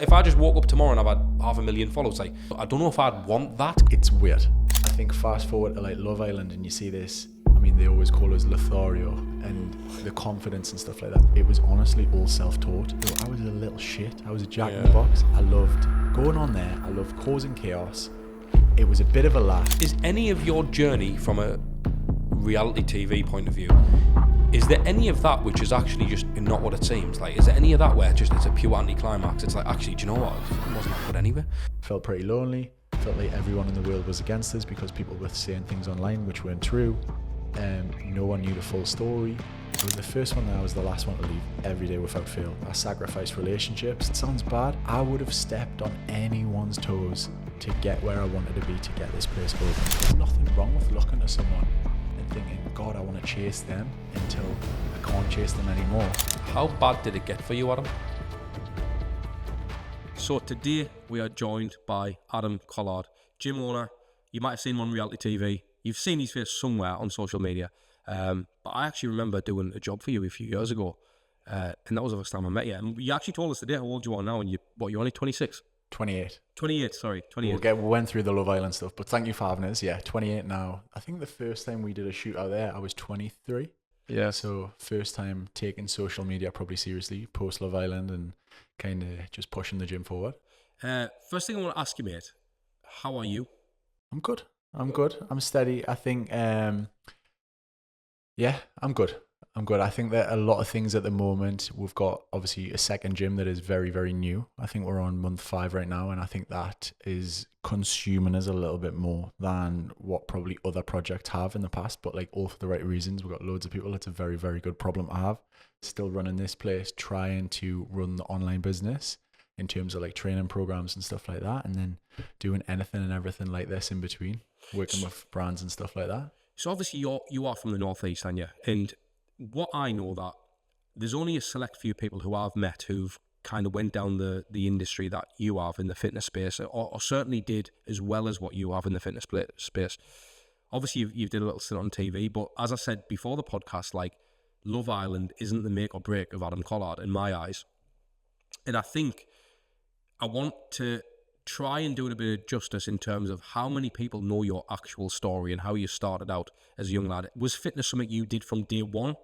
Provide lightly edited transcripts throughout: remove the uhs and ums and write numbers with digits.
If I just woke up tomorrow and I've had 500,000 followers, like, I don't know if I'd want that. It's weird. I think fast forward to like Love Island and you see this, I mean, they always call us Lothario and the confidence and stuff like that. It was honestly all self-taught. I was a little shit. I was a jack in the box. I loved going on there. I loved causing chaos. It was a bit of a laugh. Is any of your journey from a reality TV point of view, is there any of that which is actually just not what it seems? Like, is there any of that where it's a pure anticlimax? It's like, actually, do you know what? It wasn't that good anyway. Felt pretty lonely. Felt like everyone in the world was against us because people were saying things online which weren't true. No one knew the full story. I was the first one there, I was the last one to leave every day without fail. I sacrificed relationships. It sounds bad. I would have stepped on anyone's toes to get where I wanted to be, to get this place open. There's nothing wrong with looking at someone and thinking, God, I want to chase them, until I can't chase them anymore. How bad did it get for you, Adam? So today we are joined by Adam Collard, gym owner. You might have seen him on reality TV. You've seen his face somewhere on social media. But I actually remember doing a job for you a few years ago. And that was the first time I met you. And you actually told us today how old you are now. And you're only 26? 28. 28, sorry. 28. We went through the Love Island stuff, but thank you for having us. Yeah, 28 now. I think the first time we did a shoot out there, I was 23. Yeah. So first time taking social media probably seriously, post Love Island, and kind of just pushing the gym forward. First thing I want to ask you, mate, how are you? I'm good. I'm steady. I think, yeah, I'm good. I think that a lot of things at the moment, we've got obviously a second gym that is very, very new. I think we're on month 5 right now, and I think that is consuming us a little bit more than what probably other projects have in the past, but like all for the right reasons. We've got loads of people. It's a very, very good problem to have. Still running this place, trying to run the online business in terms of like training programs and stuff like that, and then doing anything and everything like this in between, working with brands and stuff like that. So obviously you are from the Northeast, aren't you? And what I know that there's only a select few people who I've met who've kind of went down the industry that you have in the fitness space, or certainly did as well as what you have in the fitness space. Obviously you did a little stint on TV, but as I said before the podcast, like, Love Island isn't the make or break of Adam Collard in my eyes. And I think I want to try and do it a bit of justice in terms of how many people know your actual story and how you started out as a young lad. Was fitness something you did from day one,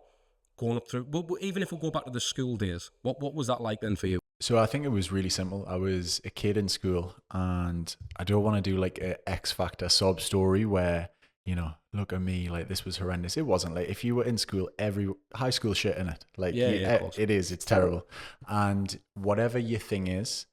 going up through? But even if we go back to the school days, what was that like then for you? So I think it was really simple. I was a kid in school, and I don't want to do like a X Factor sob story where, you know, look at me, like this was horrendous. It wasn't. Like, if you were in school, every high school shit in it. Like, it's terrible. And whatever your thing is,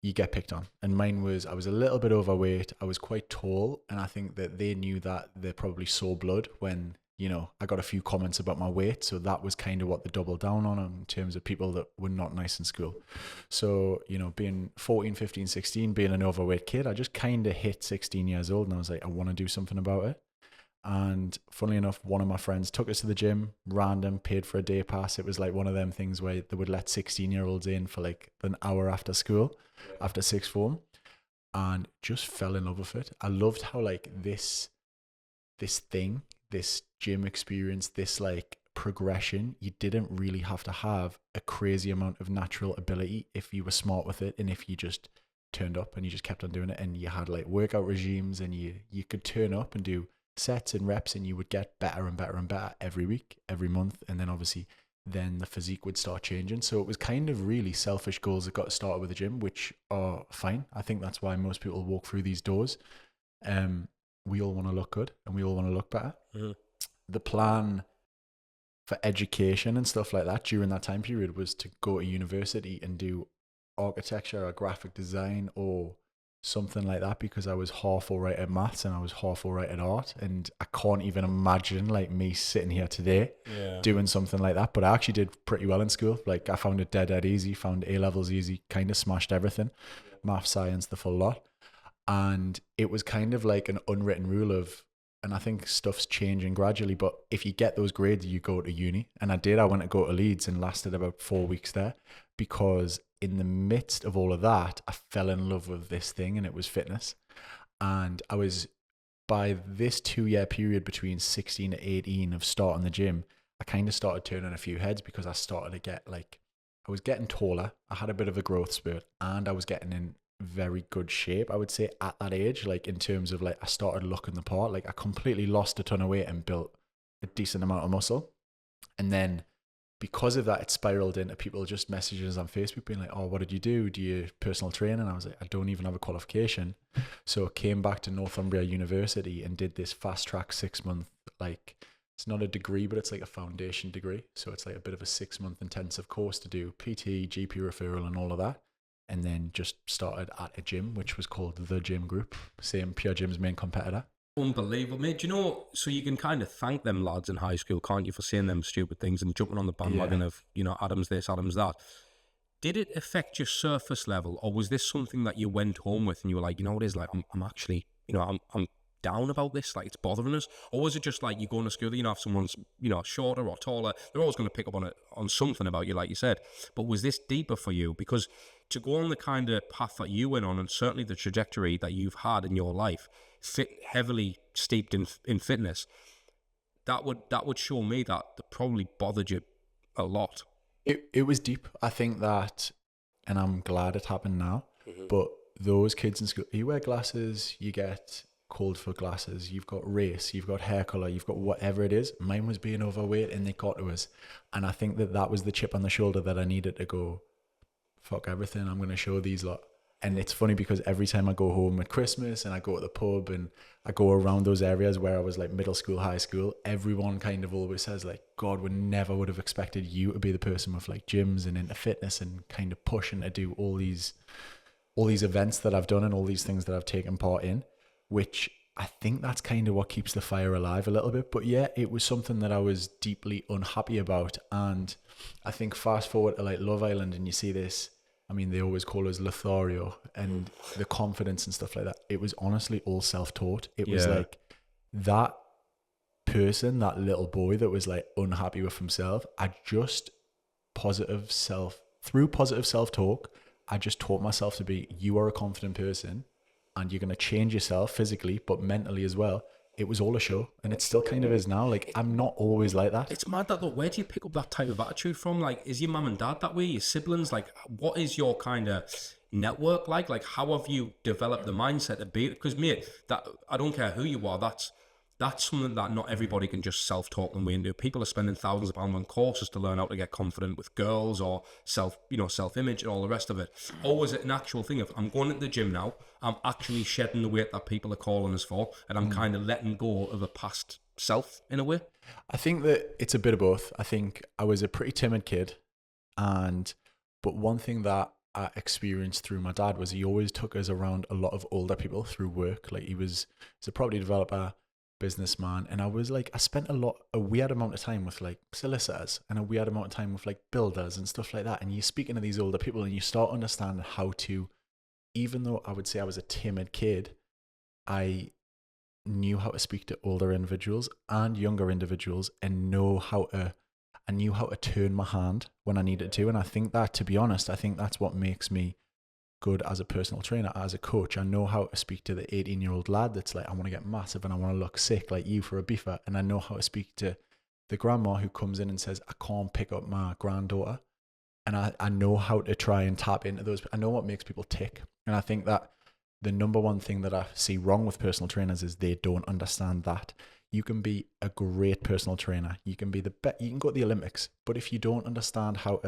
you get picked on. And mine was, I was a little bit overweight. I was quite tall. And I think that they knew that. They probably saw blood when, you know, I got a few comments about my weight. So that was kind of what they doubled down on in terms of people that were not nice in school. So, you know, being 14, 15, 16, being an overweight kid, I just kind of hit 16 years old and I was like, I want to do something about it. And funnily enough, one of my friends took us to the gym, random, paid for a day pass. It was like one of them things where they would let 16-year-olds in for like an hour after school, after sixth form, and just fell in love with it. I loved how like this gym experience, this like progression, you didn't really have to have a crazy amount of natural ability if you were smart with it, and if you just turned up and you just kept on doing it, and you had like workout regimes, and you could turn up and do sets and reps, and you would get better and better and better every week, every month, and then obviously then the physique would start changing. So it was kind of really selfish goals that got started with the gym, which are fine. I think that's why most people walk through these doors. We all want to look good and we all want to look better. Mm-hmm. The plan for education and stuff like that during that time period was to go to university and do architecture or graphic design or something like that, because I was half all right at maths and I was half all right at art, and I can't even imagine like me sitting here today doing something like that. But I actually did pretty well in school. Like, I found it dead easy, found A levels easy, kind of smashed everything, math, science, the full lot. And it was kind of like an unwritten rule of, and I think stuff's changing gradually, but if you get those grades, you go to uni. And I did. I went to go to Leeds and lasted about 4 weeks there, because in the midst of all of that, I fell in love with this thing, and it was fitness. And I was, by this 2-year period between 16 to 18 of starting the gym, I kind of started turning a few heads, because I started to get like I was getting taller. I had a bit of a growth spurt, and I was getting in very good shape, I would say, at that age. Like, in terms of, like, I started looking the part. Like, I completely lost a ton of weight and built a decent amount of muscle. And then because of that, it spiraled into people just messaging us on Facebook being like, oh, what did you do? Do you personal train? And I was like, I don't even have a qualification. So I came back to Northumbria University and did this fast track 6-month, like, it's not a degree, but it's like a foundation degree. So it's like a bit of a 6-month intensive course to do PT, GP referral and all of that. And then just started at a gym, which was called The Gym Group, same Pure Gym's main competitor. Unbelievable, mate. Do you know, so you can kind of thank them lads in high school, can't you, for saying them stupid things and jumping on the bandwagon of, you know, Adam's this, Adam's that. Did it affect your surface level, or was this something that you went home with and you were like, you know what it is, like, I'm actually, you know, I'm down about this, like, it's bothering us? Or was it just like you going to school, you know, if someone's, you know, shorter or taller, they're always going to pick up on it, on something about you, like you said. But was this deeper for you? Because to go on the kind of path that you went on, and certainly the trajectory that you've had in your life, heavily steeped in fitness, that would show me that probably bothered you a lot. It was deep. I think that, and I'm glad it happened now, but those kids in school, you wear glasses, you get called for glasses, you've got race, you've got hair color, you've got whatever it is. Mine was being overweight and they got to us. And I think that was the chip on the shoulder that I needed to go, fuck everything, I'm going to show these lot. And it's funny because every time I go home at Christmas and I go to the pub and I go around those areas where I was like middle school, high school, everyone kind of always says like, God, we never would have expected you to be the person with like gyms and into fitness and kind of pushing to do all these events that I've done and all these things that I've taken part in, which I think that's kind of what keeps the fire alive a little bit. But yeah, it was something that I was deeply unhappy about. And I think fast forward to like Love Island and you see this, I mean, they always call us Lothario and the confidence and stuff like that. It was honestly all self-taught. It was like that person, that little boy that was like unhappy with himself. Through positive self-talk, I just taught myself to be, you are a confident person and you're going to change yourself physically, but mentally as well. It was all a show, and it still kind of is now. Like, I'm not always like that. It's mad that, look, where do you pick up that type of attitude from? Like, is your mum and dad that way? Your siblings? Like, what is your kind of network like? Like, how have you developed the mindset to be? Because, mate, that I don't care who you are, that's something that not everybody can just self-talk and way into. People are spending thousands of pounds on courses to learn how to get confident with girls or self-image and all the rest of it. Or is it an actual thing of, I'm going to the gym now, I'm actually shedding the weight that people are calling us for, and I'm kind of letting go of a past self in a way? I think that it's a bit of both. I think I was a pretty timid kid, but one thing that I experienced through my dad was he always took us around a lot of older people through work. Like, he's a property developer, businessman, and I spent a weird amount of time with like solicitors and a weird amount of time with like builders and stuff like that. And you're speaking to these older people and you start to understand how to, even though I would say I was a timid kid, I knew how to speak to older individuals and younger individuals and I knew how to turn my hand when I needed to. And I think that, to be honest, that's what makes me good as a personal trainer, as a coach. I know how to speak to the 18-year-old lad that's like, I want to get massive and I want to look sick like you for a beefer. And I know how to speak to the grandma who comes in and says, I can't pick up my granddaughter. And I know how to try and tap into those. I know what makes people tick. And I think that the number one thing that I see wrong with personal trainers is they don't understand that. You can be a great personal trainer. You can be the best. You can go to the Olympics. But if you don't understand how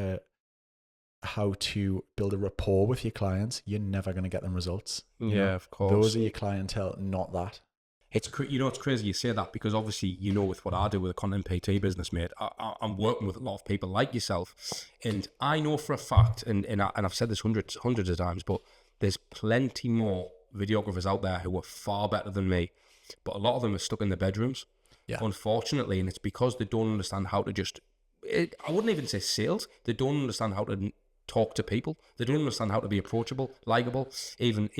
to build a rapport with your clients, you're never going to get them results. Yeah, of course. Those are your clientele, not that. It's crazy you say that, because obviously, with what I do with the Content PT business, mate, I'm working with a lot of people like yourself, and I know for a fact, and I've said this hundreds of times, but there's plenty more videographers out there who are far better than me, but a lot of them are stuck in their bedrooms, unfortunately, and it's because they don't understand how to I wouldn't even say sales, they don't understand how to talk to people, they don't understand how to be approachable, likable, even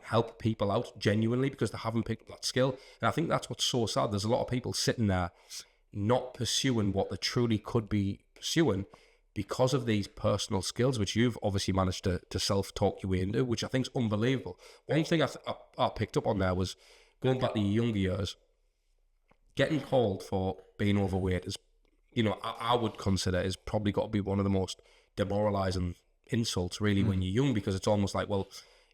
help people out genuinely, because they haven't picked up that skill. And I think that's what's so sad. There's a lot of people sitting there not pursuing what they truly could be pursuing because of these personal skills, which you've obviously managed to self-talk your way into, which I think is unbelievable. One thing I picked up on there was, going back to your younger years, getting called for being overweight is, I would consider is probably got to be one of the most demoralizing insults really when you're young, because it's almost like, well,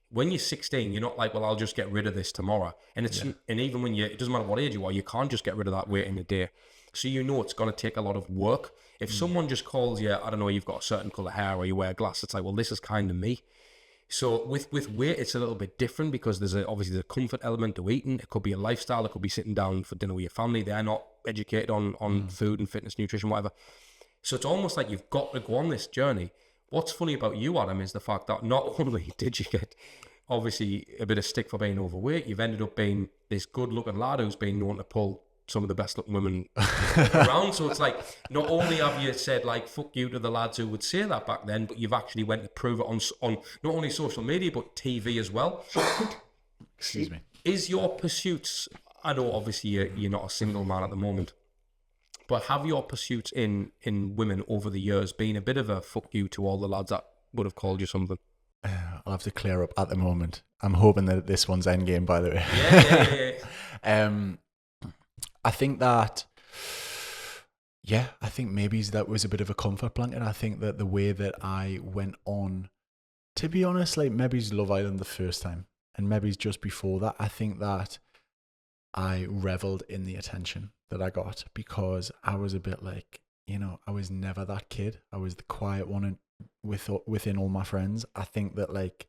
when you're 16, you're not like, well, I'll just get rid of this tomorrow. And it's and even when it doesn't matter what age you are, you can't just get rid of that weight in a day. So it's going to take a lot of work. If someone just calls you, I don't know, you've got a certain color hair or you wear glasses, it's like, well, this is kind of me. So with weight, it's a little bit different, because there's obviously the comfort element to eating. It could be a lifestyle. It could be sitting down for dinner with your family. They're not educated on food and fitness, nutrition, whatever. So it's almost like you've got to go on this journey. What's funny about you, Adam, is the fact that not only did you get obviously a bit of stick for being overweight, you've ended up being this good-looking lad who's been known to pull some of the best-looking women around. So it's like, not only have you said, like, fuck you to the lads who would say that back then, but you've actually went to prove it on not only social media, but TV as well. Excuse me. Is your pursuits, I know obviously you're not a single man at the moment, but have your pursuits in women over the years been a bit of a fuck you to all the lads that would have called you something? I'll have to clear up at the moment. I'm hoping that this one's endgame, by the way. Yeah. I think that, I think maybe that was a bit of a comfort blanket. I think that the way that I went on, to be honest, like maybe's Love Island the first time, and maybe's just before that, I think that I reveled in the attention that I got, because I was a bit like, I was never that kid. I was the quiet one within all my friends. I think that, like,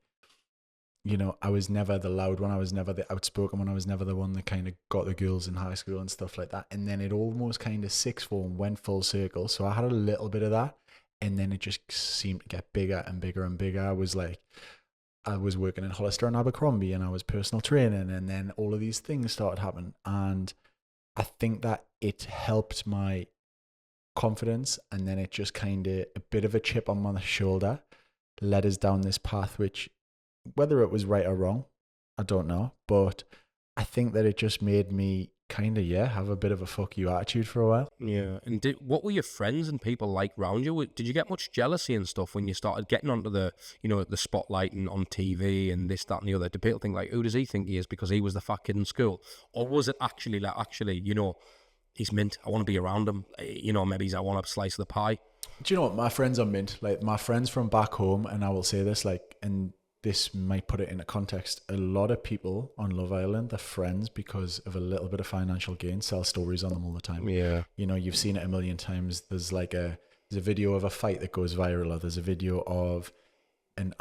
I was never the loud one. I was never the outspoken one. I was never the one that kind of got the girls in high school and stuff like that. And then it almost kind of sixth form went full circle. So I had a little bit of that. And then it just seemed to get bigger and bigger and bigger. I was working in Hollister and Abercrombie, and I was personal training. And then all of these things started happening. And I think that it helped my confidence. And then it just kind of, a bit of a chip on my shoulder led us down this path, which, whether it was right or wrong, I don't know. But I think that it just made me kind of, have a bit of a fuck you attitude for a while. Yeah. And what were your friends and people like around you? Did you get much jealousy and stuff when you started getting onto the, the spotlight and on TV and this, that and the other? Did people think, like, who does he think he is because he was the fat kid in school? Or was it actually like, he's mint, I want to be around him, maybe I want a slice of the pie? Do you know what? My friends are mint. Like, my friends from back home, and I will say this, like, and this might put it into context, a lot of people on Love Island, they're friends because of a little bit of financial gain, sell stories on them all the time. Yeah. You've seen it a million times. There's a video of a fight that goes viral, or there's a video of an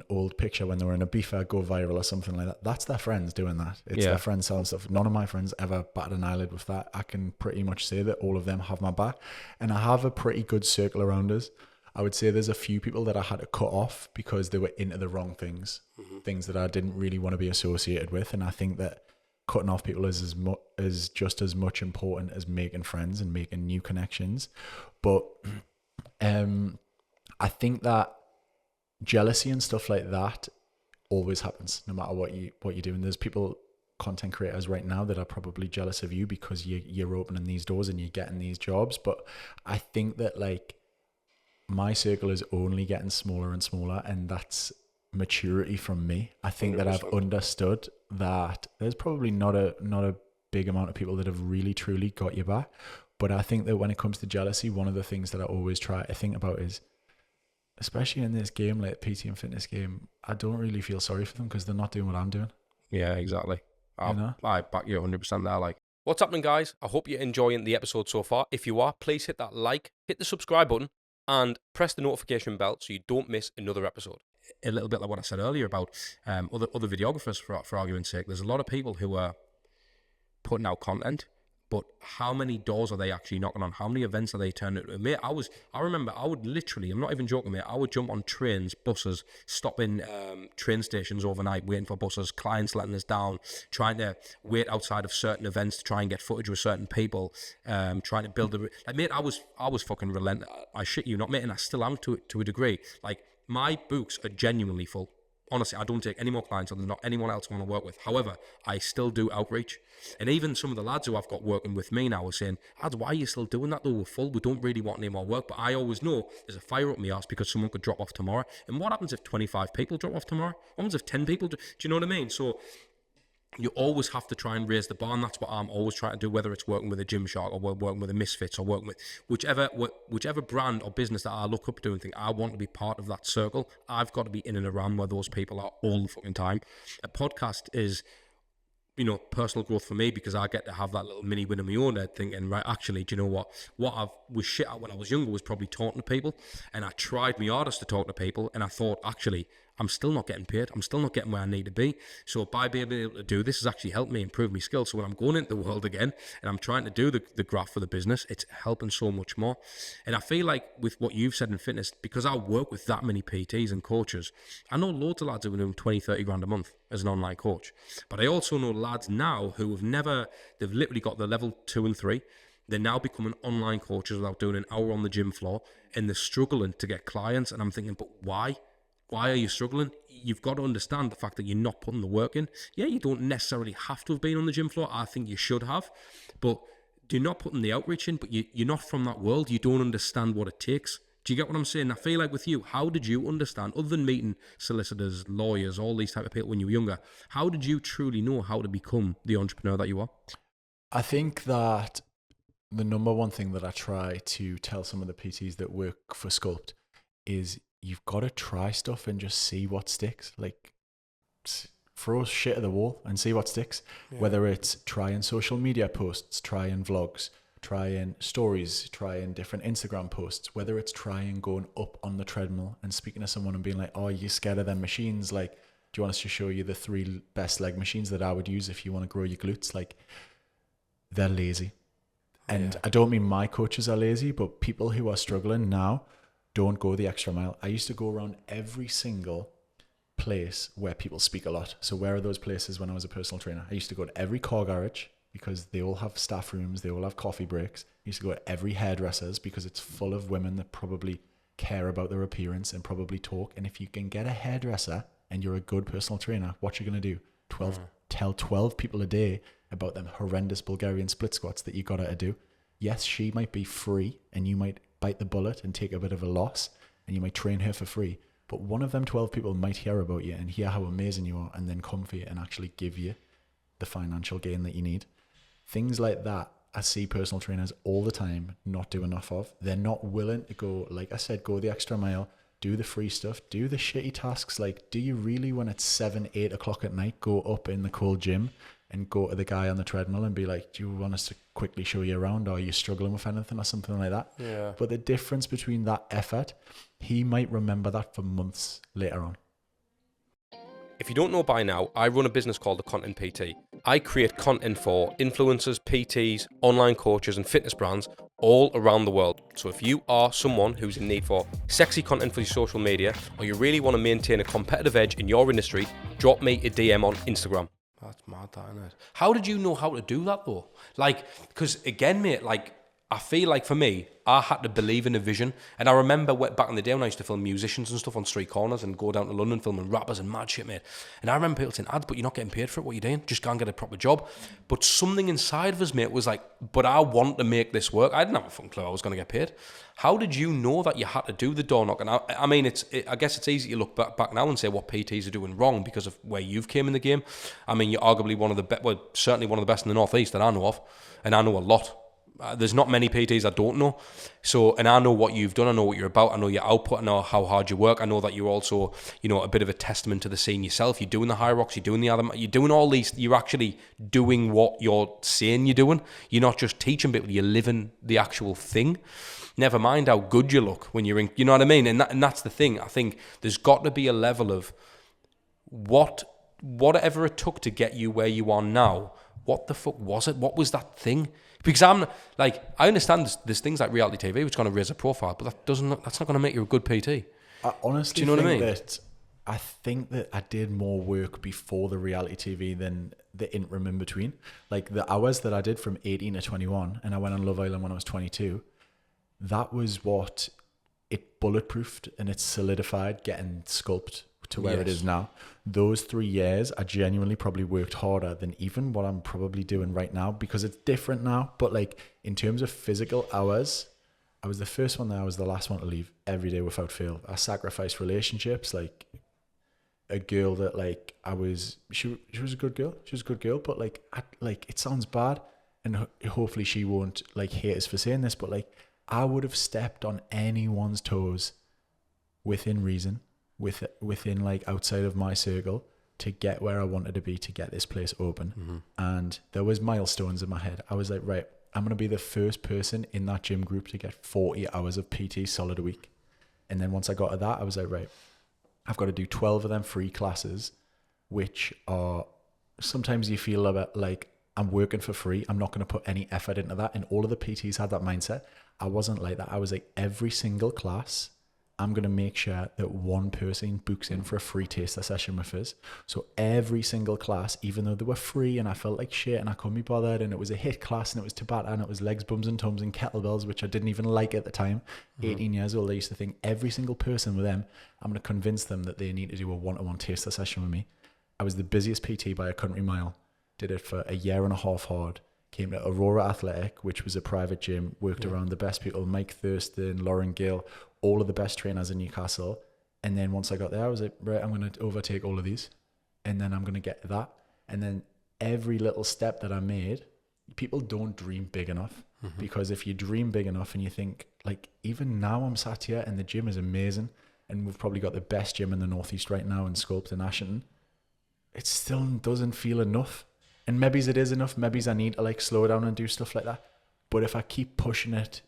old picture when they were in a beefer go viral or something like that. That's their friends doing that. It's their friends selling stuff. None of my friends ever batted an eyelid with that. I can pretty much say that all of them have my back, and I have a pretty good circle around us. I would say there's a few people that I had to cut off because they were into the wrong things, things that I didn't really want to be associated with. And I think that cutting off people is just as much important as making friends and making new connections. But I think that jealousy and stuff like that always happens, no matter what you're doing. There's people, content creators right now, that are probably jealous of you because you're opening these doors and you're getting these jobs. But I think that, like, my circle is only getting smaller and smaller, and that's maturity from me. I think 100%. That I've understood that there's probably not a big amount of people that have really truly got your back. But I think that when it comes to jealousy, one of the things that I always try to think about is, especially in this game, like PT and fitness game, I don't really feel sorry for them because they're not doing what I'm doing. Yeah, exactly. I back you 100% there. Like, what's happening, guys? I hope you're enjoying the episode so far. If you are, please hit that like, hit the subscribe button, and press the notification bell so you don't miss another episode. A little bit like what I said earlier about other videographers, for argument's sake. There's a lot of people who are putting out content, but how many doors are they actually knocking on? How many events are they turning into? Mate, I remember I would literally, I'm not even joking, mate, I would jump on trains, buses, stopping train stations overnight, waiting for buses, clients letting us down, trying to wait outside of certain events to try and get footage with certain people, trying to build like, mate, I was fucking relentless. I shit you not, mate, and I still am to a degree. Like, my books are genuinely full. Honestly, I don't take any more clients or there's not anyone else I want to work with. However, I still do outreach. And even some of the lads who I've got working with me now are saying, lads, why are you still doing that though? We're full. We don't really want any more work. But I always know there's a fire up my ass because someone could drop off tomorrow. And what happens if 25 people drop off tomorrow? What happens if 10 people do you know what I mean? So you always have to try and raise the bar, and that's what I'm always trying to do, whether it's working with a Gymshark or working with a Misfits or working with whichever brand or business that I look up to and think I want to be part of that circle. I've got to be in and around where those people are all the fucking time. A podcast is, you know, personal growth for me, because I get to have that little mini win of my own head thinking, right, actually, do you know what I was shit at when I was younger was probably talking to people, and I tried my hardest to talk to people, and I thought, actually, I'm still not getting paid. I'm still not getting where I need to be. So by being able to do this has actually helped me improve my skills. So when I'm going into the world again and I'm trying to do the graph for the business, it's helping so much more. And I feel like with what you've said in fitness, because I work with that many PTs and coaches, I know loads of lads who are doing 20, 30 grand a month as an online coach. But I also know lads now who they've literally got the level 2 and 3. They're now becoming online coaches without doing an hour on the gym floor, and they're struggling to get clients. And I'm thinking, but why? Why are you struggling? You've got to understand the fact that you're not putting the work in. Yeah, you don't necessarily have to have been on the gym floor. I think you should have. But you're not putting the outreach in, but you're not from that world. You don't understand what it takes. Do you get what I'm saying? I feel like with you, how did you understand, other than meeting solicitors, lawyers, all these type of people when you were younger, how did you truly know how to become the entrepreneur that you are? I think that the number one thing that I try to tell some of the PTs that work for Sculpt is you've got to try stuff and just see what sticks. Like, throw shit at the wall and see what sticks. Yeah. Whether it's trying social media posts, trying vlogs, trying stories, trying different Instagram posts, whether it's trying going up on the treadmill and speaking to someone and being like, oh, you're scared of them machines? Like, do you want us to show you the 3 best leg machines that I would use if you want to grow your glutes? Like, they're lazy. And I don't mean my coaches are lazy, but people who are struggling now don't go the extra mile. I used to go around every single place where people speak a lot. So where are those places when I was a personal trainer? I used to go to every car garage because they all have staff rooms. They all have coffee breaks. I used to go to every hairdresser's because it's full of women that probably care about their appearance and probably talk. And if you can get a hairdresser and you're a good personal trainer, what you're going to do? Tell 12 people a day about them horrendous Bulgarian split squats that you got her to do. Yes, she might be free and you might bite the bullet and take a bit of a loss and you might train her for free, but one of them 12 people might hear about you and hear how amazing you are and then come for you and actually give you the financial gain that you need. Things like that I see personal trainers all the time not do enough of. They're not willing to go, like I said, go the extra mile, do the free stuff, do the shitty tasks. Like, do you really, when it's 7, 8 o'clock at night, go up in the cold gym and go to the guy on the treadmill and be like, do you want us to quickly show you around, or are you struggling with anything or something like that? Yeah. But the difference between that effort, he might remember that for months later on. If you don't know by now, I run a business called The Content PT. I create content for influencers, PTs, online coaches and fitness brands all around the world. So if you are someone who's in need for sexy content for your social media, or you really want to maintain a competitive edge in your industry, drop me a DM on Instagram. That's mad, that, isn't it? How did you know how to do that though? Like, because again, mate, like, I feel like for me, I had to believe in a vision. And I remember back in the day when I used to film musicians and stuff on street corners and go down to London filming rappers and mad shit, mate. And I remember people saying, Ads, but you're not getting paid for it. What are you doing? Just go and get a proper job. But something inside of us, mate, was like, but I want to make this work. I didn't have a fucking clue I was going to get paid. How did you know that you had to do the door knocking? I mean, I guess it's easy to look back now and say what PTs are doing wrong because of where you've came in the game. I mean, you're arguably one of the best, well, certainly one of the best in the Northeast that I know of. And I know a lot. There's not many PTs I don't know. So, and I know what you've done. I know what you're about. I know your output. I know how hard you work. I know that you're also, you know, a bit of a testament to the scene yourself. You're doing the high rocks. You're doing the other. You're doing all these. You're actually doing what you're saying you're doing. You're not just teaching people. You're living the actual thing. Never mind how good you look when you're in. You know what I mean? And that's the thing. I think there's got to be a level of whatever it took to get you where you are now. What the fuck was it? What was that thing? Because I'm like, I understand there's things like reality TV which is going to raise a profile, but that's not going to make you a good PT. I honestly I think that I did more work before the reality TV than the interim in between. Like the hours that I did from 18 to 21, and I went on Love Island when I was 22, that was what it bulletproofed and it solidified getting Sculpt to where it is now. Those 3 years, I genuinely probably worked harder than even what I'm probably doing right now, because it's different now. But like in terms of physical hours, I was the first one there. I was the last one to leave every day without fail. I sacrificed relationships. Like a girl that like she was a good girl. She was a good girl, but like it sounds bad, and hopefully she won't like hate us for saying this, but like I would have stepped on anyone's toes within reason, within like outside of my circle to get where I wanted to be, to get this place open. And there was milestones in my head. I was like, right, I'm going to be the first person in that gym group to get 40 hours of PT solid a week. And then once I got to that, I was like, right, I've got to do 12 of them free classes, which are sometimes you feel a bit like I'm working for free. I'm not going to put any effort into that. And all of the PTs had that mindset. I wasn't like that. I was like, every single class, I'm going to make sure that one person books in for a free taster session with us. So every single class, even though they were free and I felt like shit and I couldn't be bothered, and it was a hit class and it was Tabata and it was legs, bums and tums and kettlebells, which I didn't even like at the time. 18 years old, I used to think every single person with them, I'm going to convince them that they need to do a one-to-one taster session with me. I was the busiest PT by a country mile. Did it for a year and a half hard. Came to Aurora Athletic, which was a private gym, worked around the best people, Mike Thurston, Lauren Gill, all of the best trainers in Newcastle. And then once I got there, I was like, right, I'm going to overtake all of these. And then I'm going to get that. And then every little step that I made, people don't dream big enough. Because if you dream big enough and you think, like, even now I'm sat here and the gym is amazing, and we've probably got the best gym in the Northeast right now in Sculpt and Ashington, it still doesn't feel enough. And maybe it is enough. Maybe I need to like slow down and do stuff like that. But if I keep pushing it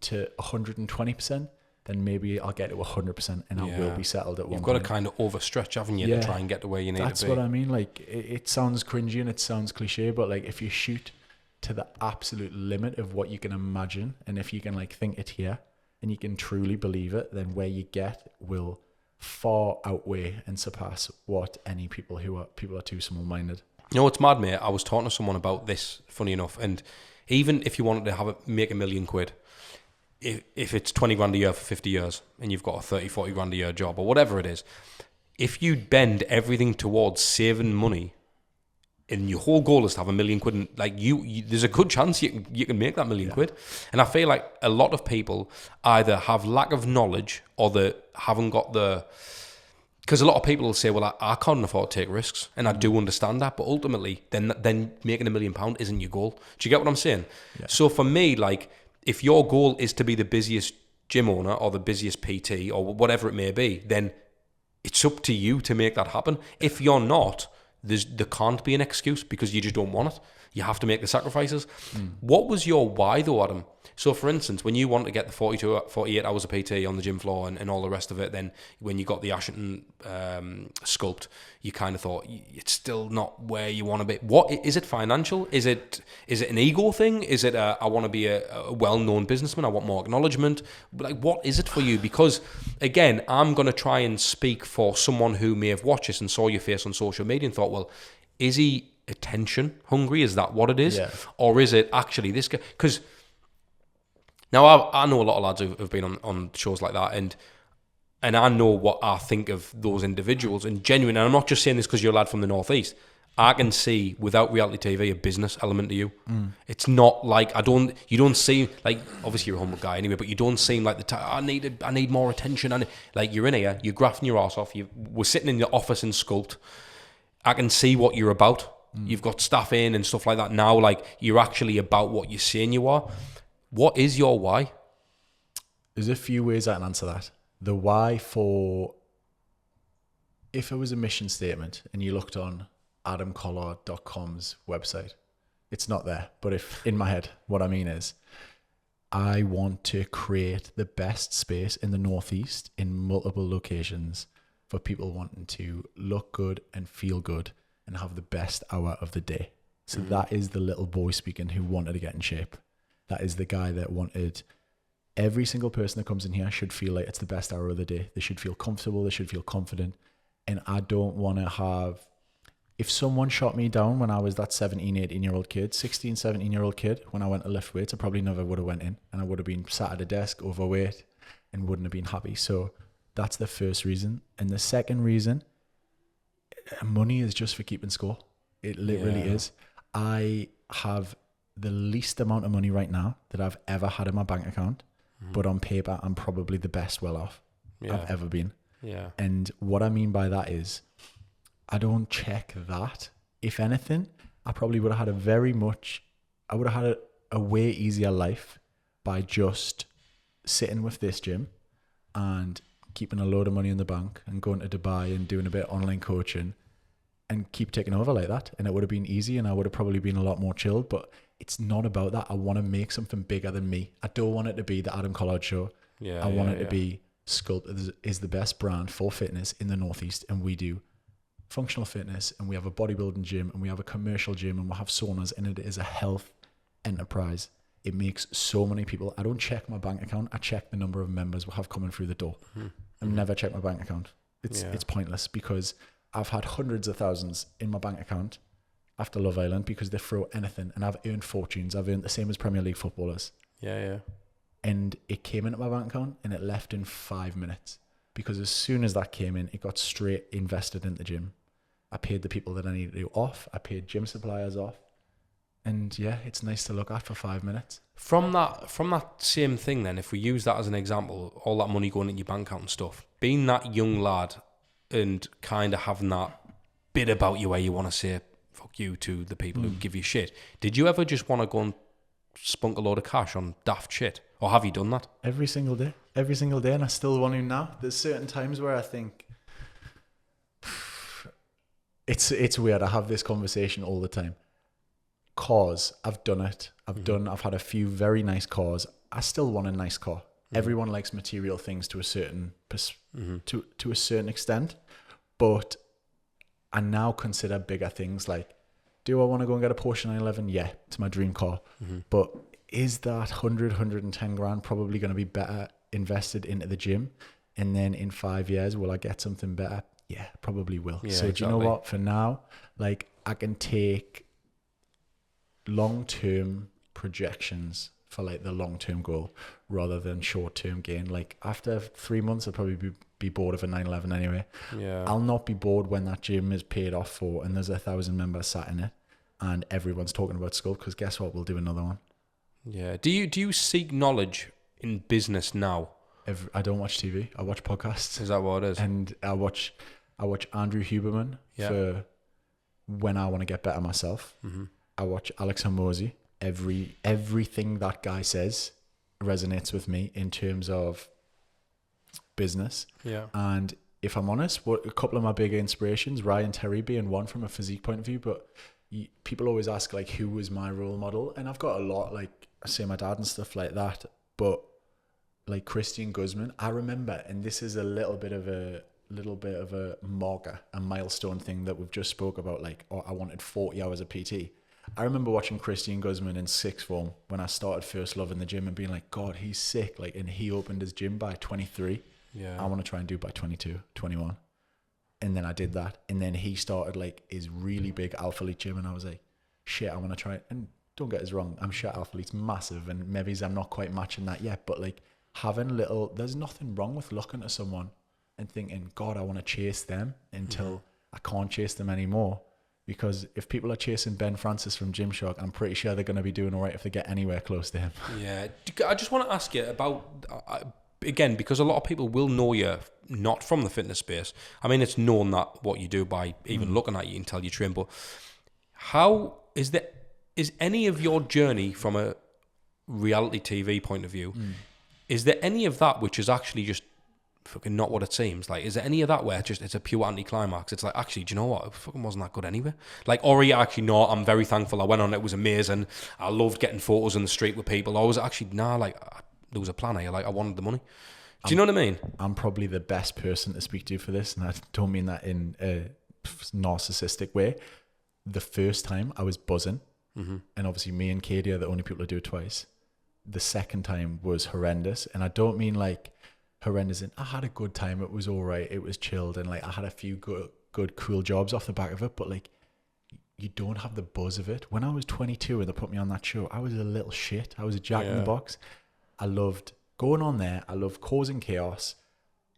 to 120%, then maybe I'll get to 100% and I will be settled at one point. You've got to kind of overstretch, haven't you, to try and get to where you need to be. That's what I mean. Like, it sounds cringy and it sounds cliche, but like if you shoot to the absolute limit of what you can imagine, and if you can like think it here and you can truly believe it, then where you get will far outweigh and surpass what any people are too small-minded. You know, it's mad, mate. I was talking to someone about this, funny enough, and even if you wanted to make £1 million, if it's 20 grand a year for 50 years and you've got a 30, 40 grand a year job or whatever it is, if you bend everything towards saving money and your whole goal is to have £1 million, like there's a good chance you can make that £1 million. And I feel like a lot of people either have lack of knowledge or they haven't got the... Because a lot of people will say, well, I can't afford to take risks. And I do understand that. But ultimately, then making £1 million isn't your goal. Do you get what I'm saying? Yeah. So for me, like, if your goal is to be the busiest gym owner or the busiest PT or whatever it may be, then it's up to you to make that happen. If you're not, there can't be an excuse because you just don't want it. You have to make the sacrifices. What was your why though, Adam? So for instance, when you want to get the 48 hours of PT on the gym floor and all the rest of it, then when you got the Ashington sculpt, you kind of thought it's still not where you want to be. What is it? Financial? Is it an ego thing? Is it I want to be a well-known businessman? I want more acknowledgement. Like, what is it for you? Because again, I'm going to try and speak for someone who may have watched this and saw your face on social media and thought, well, is he attention hungry? Is that what it is? Yeah. Or is it actually this guy? Because now I know a lot of lads who've been on shows like that, and I know what I think of those individuals, and genuine, and I'm not just saying this because you're a lad from the Northeast, I can see without reality TV a business element to you. It's not like you don't seem like, obviously you're a humble guy anyway, but you don't seem like I need more attention, like you're in here, you're grafting your ass off, we're sitting in the office in Sculpt, I can see what you're about. You've got staff in and stuff like that now, like you're actually about what you're saying you are. What is your why? There's a few ways I can answer that. The why for, if it was a mission statement and you looked on adamcollard.com's website, it's not there. But if in my head, what I mean is, I want to create the best space in the Northeast in multiple locations for people wanting to look good and feel good and have the best hour of the day. So that is the little boy speaking who wanted to get in shape. That is the guy that wanted every single person that comes in here should feel like it's the best hour of the day. They should feel comfortable. They should feel confident. And I don't want to have, if someone shot me down when I was that 17, 18-year-old kid, 16, 17-year-old kid, when I went to lift weights, I probably never would have went in, and I would have been sat at a desk overweight and wouldn't have been happy. So that's the first reason. And the second reason, money is just for keeping score. It literally is. I have the least amount of money right now that I've ever had in my bank account, but on paper, I'm probably the best well off I've ever been. Yeah. And what I mean by that is, I don't check that. If anything, I probably would have had a way easier life by just sitting with this gym and keeping a load of money in the bank and going to Dubai and doing a bit of online coaching and keep taking over like that. And it would have been easy and I would have probably been a lot more chilled, but it's not about that. I want to make something bigger than me. I don't want it to be the Adam Collard show. I want it to be Sculpt is the best brand for fitness in the Northeast, and we do functional fitness, and we have a bodybuilding gym, and we have a commercial gym, and we have saunas, and it is a health enterprise. It makes so many people. I don't check my bank account. I check the number of members we have coming through the door. I've never checked my bank account. It's pointless because I've had hundreds of thousands in my bank account after Love Island because they throw anything, and I've earned fortunes. I've earned the same as Premier League footballers. And it came into my bank account and it left in 5 minutes because as soon as that came in, it got straight invested in the gym. I paid the people that I needed to do off. I paid gym suppliers off. And yeah, it's nice to look at for 5 minutes. From that same thing then, if we use that as an example, all that money going in your bank account and stuff, being that young lad and kind of having that bit about you where you want to say fuck you to the people who give you shit, did you ever just want to go and spunk a load of cash on daft shit? Or have you done that? Every single day, and I still want to now. There's certain times where I think it's weird. I have this conversation all the time. Cars, I've done it. I've had a few very nice cars. I still want a nice car. Everyone likes material things to a certain to a certain extent, but I now consider bigger things like, do I want to go and get a Porsche 911? Yeah, it's my dream car. But is that 110 grand probably going to be better invested into the gym? And then in 5 years, will I get something better? Yeah, probably will. Yeah, so exactly. Do you know what? For now, like I can take long-term projections for like the long-term goal rather than short-term gain. Like after 3 months, I'll probably be bored of a 911 anyway. I'll not be bored when that gym is paid off for and there's 1,000 members sat in it and everyone's talking about Sculpt, because guess what? We'll do another one. Do you seek knowledge in business now? I don't watch TV. I watch podcasts. Is that what it is? And I watch Andrew Huberman for when I want to get better myself. I watch Alex Hormozi. Everything that guy says resonates with me in terms of business. And if I'm honest, a couple of my bigger inspirations, Ryan Terry being one from a physique point of view, but people always ask like who was my role model, and I've got a lot, like I say my dad and stuff like that, but like Christian Guzman, I remember, and this is a little bit of a marker, a milestone thing that we've just spoke about, like, oh, I wanted 40 hours of PT. I remember watching Christian Guzman in sixth form when I started first loving the gym and being like, God, he's sick. Like, and he opened his gym by 23. I want to try and do it by 22, 21. And then I did that. And then he started like his really big Alpha Elite gym. And I was like, shit, I want to try it. And don't get us wrong, I'm sure Alpha Elite's massive and maybe I'm not quite matching that yet. But like there's nothing wrong with looking at someone and thinking, God, I want to chase them until I can't chase them anymore. Because if people are chasing Ben Francis from Gymshark, I'm pretty sure they're going to be doing all right if they get anywhere close to him. Yeah. I just want to ask you about, again, because a lot of people will know you not from the fitness space. I mean, it's known that what you do by even looking at you and tell you train, but how is any of your journey from a reality TV point of view, is there any of that which is actually just fucking not what it seems? Like, is there any of that where it's a pure anticlimax? It's like, actually, do you know what? It fucking wasn't that good anyway. Like, or actually, no, I'm very thankful I went on. It was amazing. I loved getting photos in the street with people. Or was it actually, there was a plan here. Like, I wanted the money. Do you know what I mean? I'm probably the best person to speak to for this, and I don't mean that in a narcissistic way. The first time I was buzzing, and obviously me and Katie are the only people to do it twice. The second time was horrendous, and I don't mean like horrendous in I had a good time, it was all right, it was chilled, and like I had a few good cool jobs off the back of it, but like you don't have the buzz of it. When I was 22 and they put me on that show, I was a little shit. I was a jack in the box. I loved going on there. I loved causing chaos.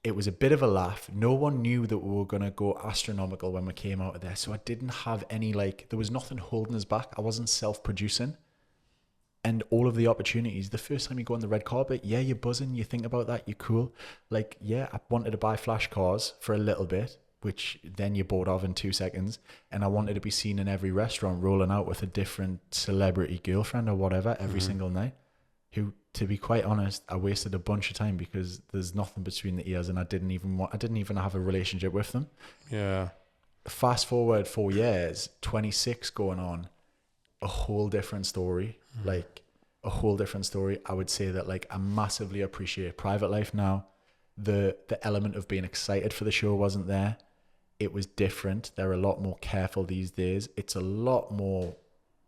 It was a bit of a laugh. No one knew that we were going to go astronomical when we came out of there. So I didn't have any, like, there was nothing holding us back. I wasn't self-producing. And all of the opportunities, the first time you go on the red carpet, you're buzzing. You think about that. You're cool. Like, I wanted to buy flash cars for a little bit. which then you're bored of in 2 seconds. And I wanted to be seen in every restaurant rolling out with a different celebrity girlfriend or whatever every single night. Who, to be quite honest, I wasted a bunch of time because there's nothing between the ears, and I didn't even have a relationship with them. Yeah. Fast forward 4 years, 26 going on, a whole different story. Like a whole different story. I would say that like I massively appreciate private life now. The element of being excited for the show wasn't there. It was different. They're a lot more careful these days. It's a lot more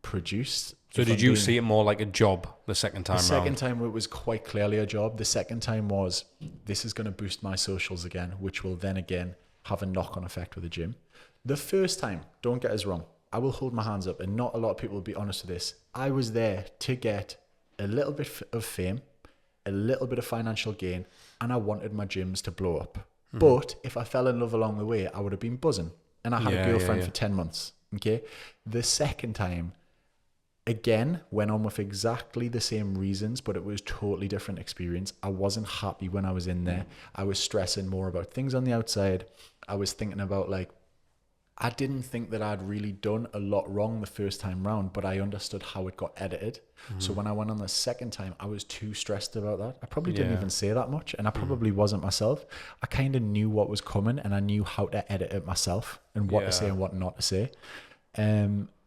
produced. So did you see it more like a job the second time round? The second time it was quite clearly a job. The second time was, this is going to boost my socials again, which will then again have a knock-on effect with the gym. The first time, don't get us wrong, I will hold my hands up, and not a lot of people will be honest with this. I was there to get a little bit of fame, a little bit of financial gain, and I wanted my gyms to blow up. But if I fell in love along the way, I would have been buzzing. And I had a girlfriend for 10 months. Okay. The second time, again, went on with exactly the same reasons, but it was totally different experience. I wasn't happy when I was in there. I was stressing more about things on the outside. I was thinking about like, I didn't think that I'd really done a lot wrong the first time round, but I understood how it got edited. So when I went on the second time, I was too stressed about that. I probably didn't even say that much, and I probably wasn't myself. I kind of knew what was coming, and I knew how to edit it myself and what to say and what not to say.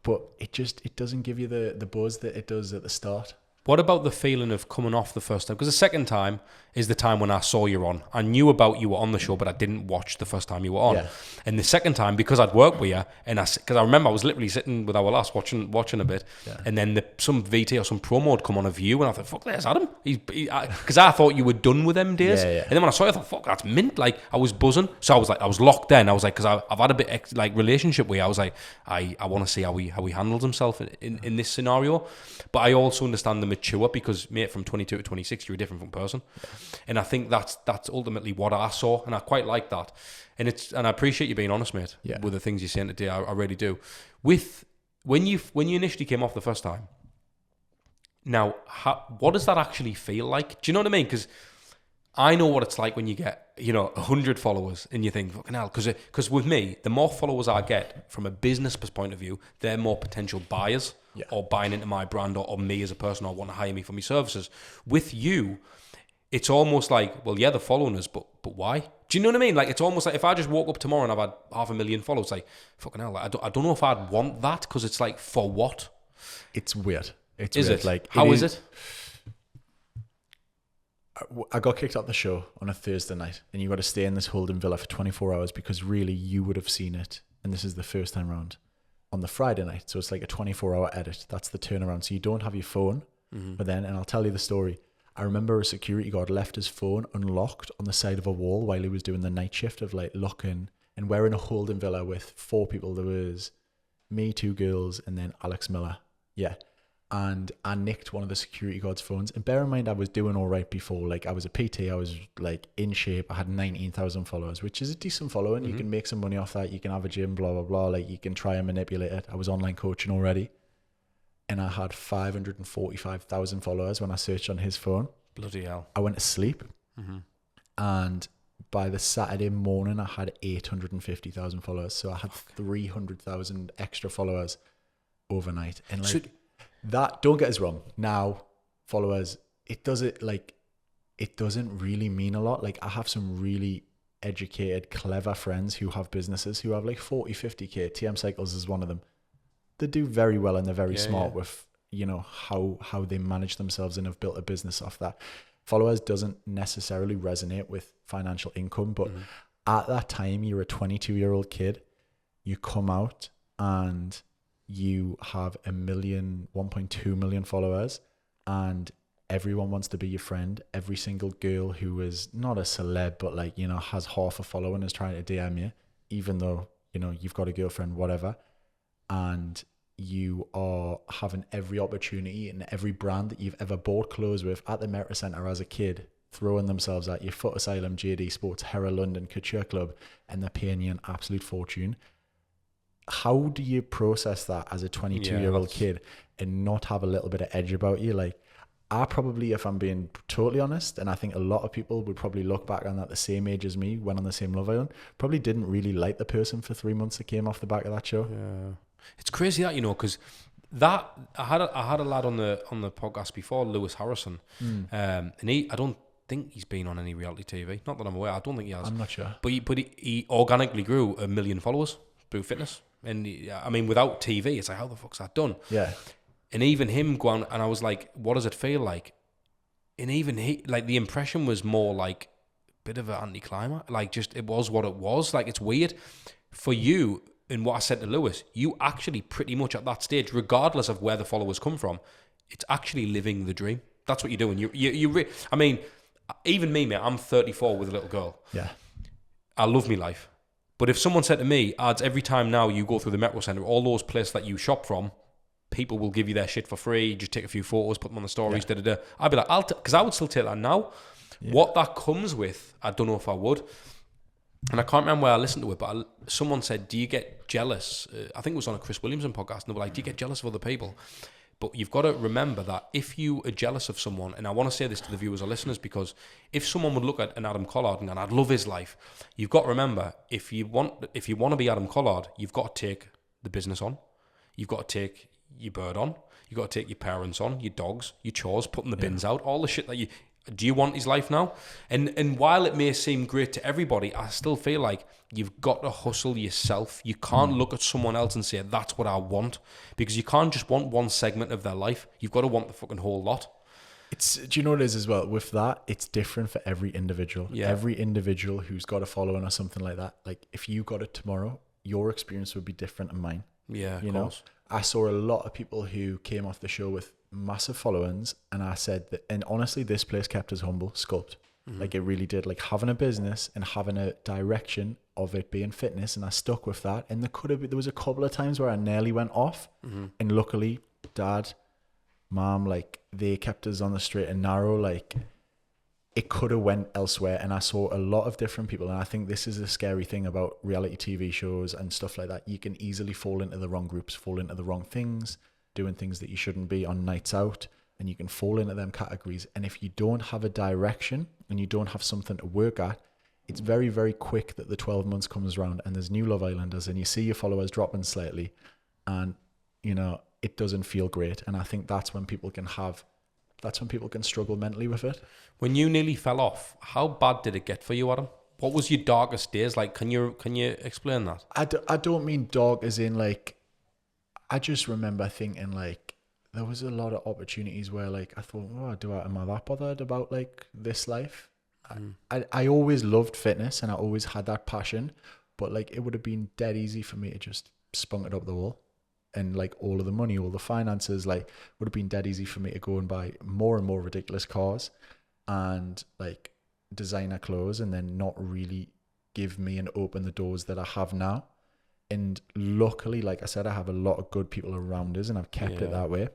But it doesn't give you the buzz that it does at the start. What about the feeling of coming off the first time? Because the second time is the time when I saw you on. I knew about you were on the show, but I didn't watch the first time you were on. Yeah. And the second time, because I'd worked with you, and because I remember I was literally sitting with our lass watching a bit, and then some VT or some promo would come on of you, and I thought, fuck, there's Adam. Because I thought you were done with them days. And then when I saw you, I thought, fuck, that's mint. Like, I was buzzing. So I was locked in. I was like, because I've had a bit like relationship with you. I was like, I want to see how he handles himself in this scenario. But I also understand the mature, because mate, from 22 to 26 you're a different person, and I think that's ultimately what I saw, and I quite like that, and I appreciate you being honest, mate, with the things you're saying today. I really do. With when you initially came off the first time, now what does that actually feel like? Do you know what I mean? Because I know what it's like when you get 100 followers and you think, fucking hell, because with me, the more followers I get from a business point of view, they're more potential buyers or buying into my brand or me as a person, or want to hire me for my services. With you, it's almost like, well, yeah, they're following us, but why? Do you know what I mean? Like, it's almost like if I just woke up tomorrow and I've had 500,000 followers, like, fucking hell, like, I don't know if I'd want that, because it's like, for what? It's weird. Is it? Like, how is it? I got kicked out the show on a Thursday night, and you got to stay in this holding villa for 24 hours because really you would have seen it, and this is the first time round, on the Friday night. So it's like a 24-hour edit. That's the turnaround. So you don't have your phone, but then, and I'll tell you the story. I remember a security guard left his phone unlocked on the side of a wall while he was doing the night shift of like looking, and we're in a holding villa with 4 people. There was me, 2 girls, and then Alex Miller. Yeah. And I nicked one of the security guards' phones. And bear in mind, I was doing all right before. Like, I was a PT, I was like in shape. I had 19,000 followers, which is a decent following. You can make some money off that. You can have a gym, blah, blah, blah. Like, you can try and manipulate it. I was online coaching already. And I had 545,000 followers when I searched on his phone. Bloody hell. I went to sleep. And by the Saturday morning, I had 850,000 followers. So I had 300,000 extra followers overnight. And like... that, don't get us wrong, now followers, it doesn't really mean a lot. Like, I have some really educated, clever friends who have businesses who have like 40, 50k. TM Cycles is one of them. They do very well, and they're very smart with how they manage themselves, and have built a business off that. Followers doesn't necessarily resonate with financial income, but at that time, you're a 22-year-old kid, you come out and you have 1.2 million followers, and everyone wants to be your friend. Every single girl who is not a celeb, but like, has half a following is trying to DM you, even though, you've got a girlfriend, whatever. And you are having every opportunity, and every brand that you've ever bought clothes with at the Meta Centre as a kid, throwing themselves at you. Foot Asylum, JD Sports, Hera London, Couture Club, and they're paying you an absolute fortune. How do you process that as a 22-year-old kid and not have a little bit of edge about you? Like, I probably, if I'm being totally honest, and I think a lot of people would probably look back on that the same age as me, went on the same Love Island, probably didn't really like the person for 3 months that came off the back of that show. Yeah. It's crazy that, because that I had a lad on the podcast before, Lewis Harrison, and I don't think he's been on any reality TV. Not that I'm aware. I don't think he has. I'm not sure. But he organically grew 1 million followers through fitness. And I mean, without TV, it's like, how the fuck's that done? Yeah. And even him going, and I was like, what does it feel like? And even he, like, the impression was more like a bit of an anticlimax. Like, just, it was what it was. Like, it's weird. For you, and what I said to Lewis, you actually pretty much at that stage, regardless of where the followers come from, it's actually living the dream. That's what you're doing. I mean, even me, mate, I'm 34 with a little girl. Yeah. I love me life. But if someone said to me, ads, every time now you go through the Metro Centre, all those places that you shop from, people will give you their shit for free. Just take a few photos, put them on the stories, I'd be like, because I would still take that now. Yeah. What that comes with, I don't know if I would. And I can't remember where I listened to it, but someone said, do you get jealous? I think it was on a Chris Williamson podcast, and they were like, do you get jealous of other people? But you've got to remember that if you are jealous of someone, and I want to say this to the viewers or listeners, because if someone would look at an Adam Collard and I'd love his life, you've got to remember, if you want to be Adam Collard, you've got to take the business on. You've got to take your bird on. You've got to take your parents on, your dogs, your chores, putting the bins out, all the shit that do you want his life now? And while it may seem great to everybody, I still feel like you've got to hustle yourself. You can't look at someone else and say, that's what I want. Because you can't just want one segment of their life. You've got to want the fucking whole lot. Do you know what it is as well? With that, it's different for every individual. Yeah. Every individual who's got a following or something like that. Like, if you got it tomorrow, your experience would be different than mine. Yeah, of course. I saw a lot of people who came off the show with massive followings, and I said that, and honestly, this place kept us humble, Sculpt. Like, it really did. Like, having a business and having a direction of it being fitness, and I stuck with that. And there was a couple of times where I nearly went off, and luckily, Dad, Mom, like, they kept us on the straight and narrow. Like, it could have went elsewhere, and I saw a lot of different people. And I think this is the scary thing about reality TV shows and stuff like that. You can easily fall into the wrong groups, fall into the wrong things, doing things that you shouldn't be on nights out, and you can fall into them categories. And if you don't have a direction and you don't have something to work at, it's very, very quick that the 12 months comes around and there's new Love Islanders and you see your followers dropping slightly, and it doesn't feel great. And I think that's when people can struggle mentally with it. When you nearly fell off, how bad did it get for you, Adam? What was your darkest days like? Can you explain that? I don't mean dark as in, like, I just remember thinking, like, there was a lot of opportunities where, like, I thought, am I that bothered about, like, this life? I always loved fitness and I always had that passion, but, like, it would have been dead easy for me to just spunk it up the wall. And, like, all of the money, all the finances, like, would have been dead easy for me to go and buy more and more ridiculous cars and, like, designer clothes, and then not really give me and open the doors that I have now. And luckily, like I said, I have a lot of good people around us, and I've kept it that way.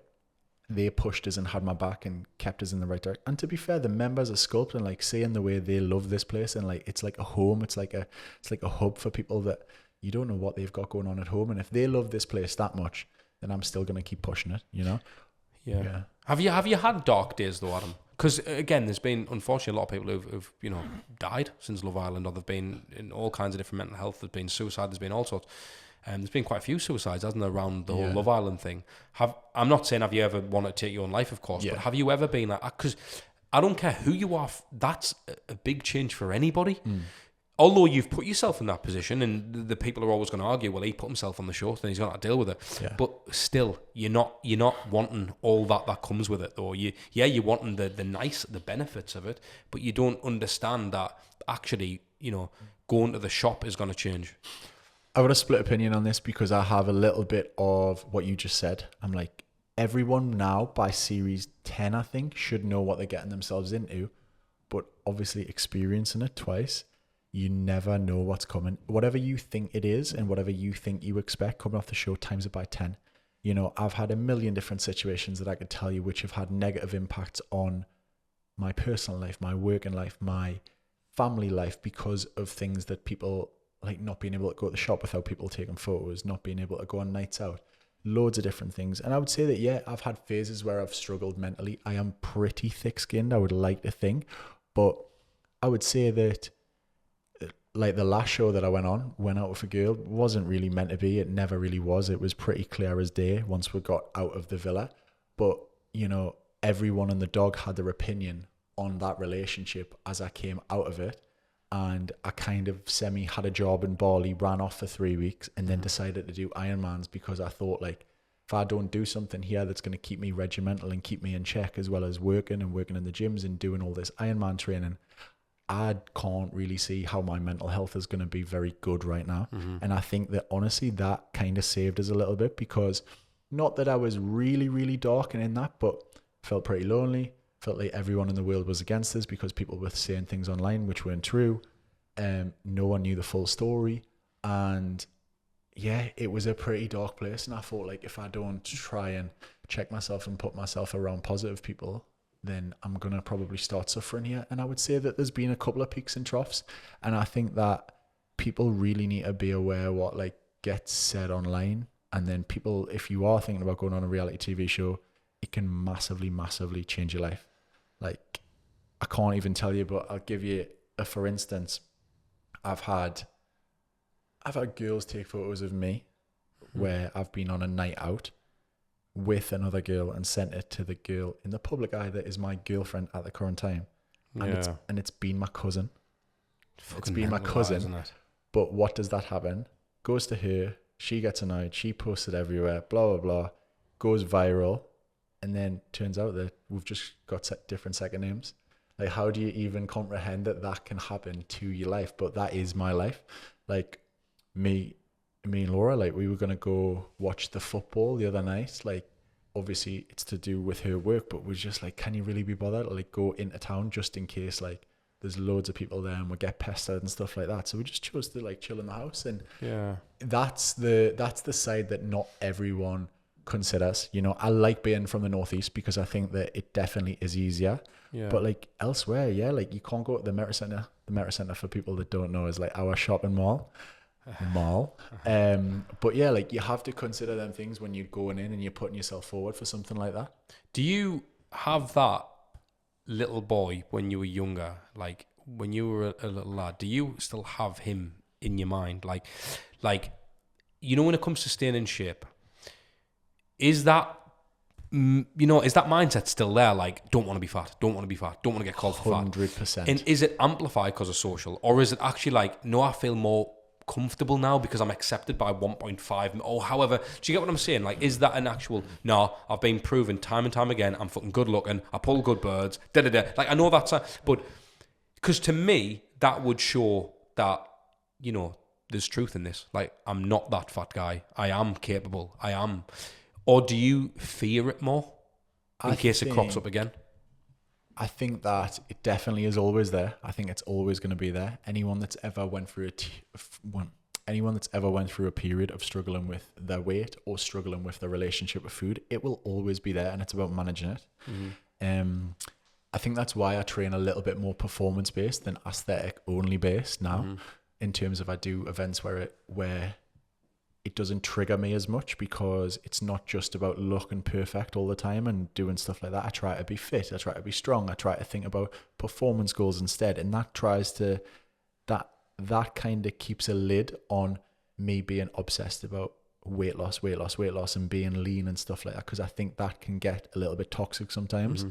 They pushed us and had my back and kept us in the right direction. And to be fair, the members of Sculpt, and, like, seeing the way they love this place, and, like, it's like a home. It's like a hub for people that you don't know what they've got going on at home. And if they love this place that much, then I'm still going to keep pushing it, Yeah. Have you had dark days though, Adam? Because, again, there's been, unfortunately, a lot of people who've died since Love Island, or they've been in all kinds of different mental health. There's been suicide. There's been all sorts. There's been quite a few suicides, hasn't there, around the whole Love Island thing. I'm not saying have you ever wanted to take your own life, of course, but have you ever been like, because I don't care who you are, that's a big change for anybody. Although you've put yourself in that position, and the people are always going to argue, well, he put himself on the show, then he's going to deal with it. Yeah. But still, you're not wanting all that comes with it, though. You're wanting the benefits of it, but you don't understand that actually, going to the shop is going to change. I would have split opinion on this, because I have a little bit of what you just said. I'm like, everyone now by series 10, I think, should know what they're getting themselves into, but obviously experiencing it twice, you never know what's coming. Whatever you think it is and whatever you think you expect coming off the show, times it by 10. I've had a million different situations that I could tell you which have had negative impacts on my personal life, my working life, my family life, because of things that people, like, not being able to go to the shop without people taking photos, not being able to go on nights out, loads of different things. And I would say that, yeah, I've had phases where I've struggled mentally. I am pretty thick-skinned, I would like to think. But I would say that, like, the last show that I went out with a girl, wasn't really meant to be. It never really was. It was pretty clear as day once we got out of the villa. But, you know, everyone and the dog had their opinion on that relationship as I came out of it. And I kind of had a job in Bali, ran off for 3 weeks, and then decided to do Ironmans because I thought, like, if I don't do something here that's going to keep me regimental and keep me in check, as well as working in the gyms and doing all this Ironman training, I can't really see how my mental health is going to be very good right now. And I think that, honestly, that kind of saved us a little bit, because not that I was really, really dark and in that, but felt pretty lonely. Felt like everyone in the world was against us because people were saying things online which weren't true. No one knew the full story. And yeah, it was a pretty dark place. And I thought, like, if I don't try and check myself and put myself around positive people, then I'm going to probably start suffering here. And I would say that there's been a couple of peaks and troughs. And I think that people really need to be aware what, like, gets said online. And then people, if you are thinking about going on a reality TV show, it can massively, massively change your life. Like, I can't even tell you, but I'll give you a for instance. I've had girls take photos of me where I've been on a night out with another girl and sent it to the girl in the public eye that is my girlfriend at the current time. And it's been my cousin. It's been my cousin. Isn't it? But what does that happen? Goes to her. She gets annoyed. She posts it everywhere. Blah, blah, blah. Goes viral. And then turns out that we've just got different second names. Like, how do you even comprehend that that can happen to your life? But that is my life. Like, me and Laura, like, we were going to go watch the football the other night. Like, obviously it's to do with her work, but we're just like, can you really be bothered to, like, go into town just in case, like, there's loads of people there and we get pestered and stuff like that. So we just chose to, like, chill in the house. And yeah, that's the side that not everyone considers. You know, I like being from the northeast because I think that it definitely is easier. yeah. But, like, elsewhere, yeah, like, you can't go to the Merit Centre. The Merit Centre, for people that don't know, is like our shopping mall. But yeah, like, you have to consider them things when you're going in and you're putting yourself forward for something like that. Do you have that little boy when you were younger, like when you were a little lad? Do you still have him in your mind? Like, you know, when it comes to staying in shape, is that, you know, is that mindset still there? Like, don't want to be fat, don't want to be fat, don't want to get called for fat. 100%. And is it amplified because of social, or is it actually like, no, I feel more comfortable now because I'm accepted by 1.5 or however? Do you get what I'm saying? Like, is that an actual, no, I've been proven time and time again, I'm fucking good looking, I pull good birds, like, I know that's but because to me that would show that, you know, there's truth in this. Like, I'm not that fat guy, I am capable, I am. Or do you fear it more in case it crops up again? I think that it definitely is always there. I think it's always going to be there. Anyone that's ever went through a period of struggling with their weight or struggling with their relationship with food, it will always be there, and it's about managing it. I think that's why I train a little bit more performance based than aesthetic only based now. In terms of, I do events where it doesn't trigger me as much, because it's not just about looking perfect all the time and doing stuff like that. I try to be fit, I try to be strong, I try to think about performance goals instead, and that kind of keeps a lid on me being obsessed about weight loss and being lean and stuff like that, because I think that can get a little bit toxic sometimes.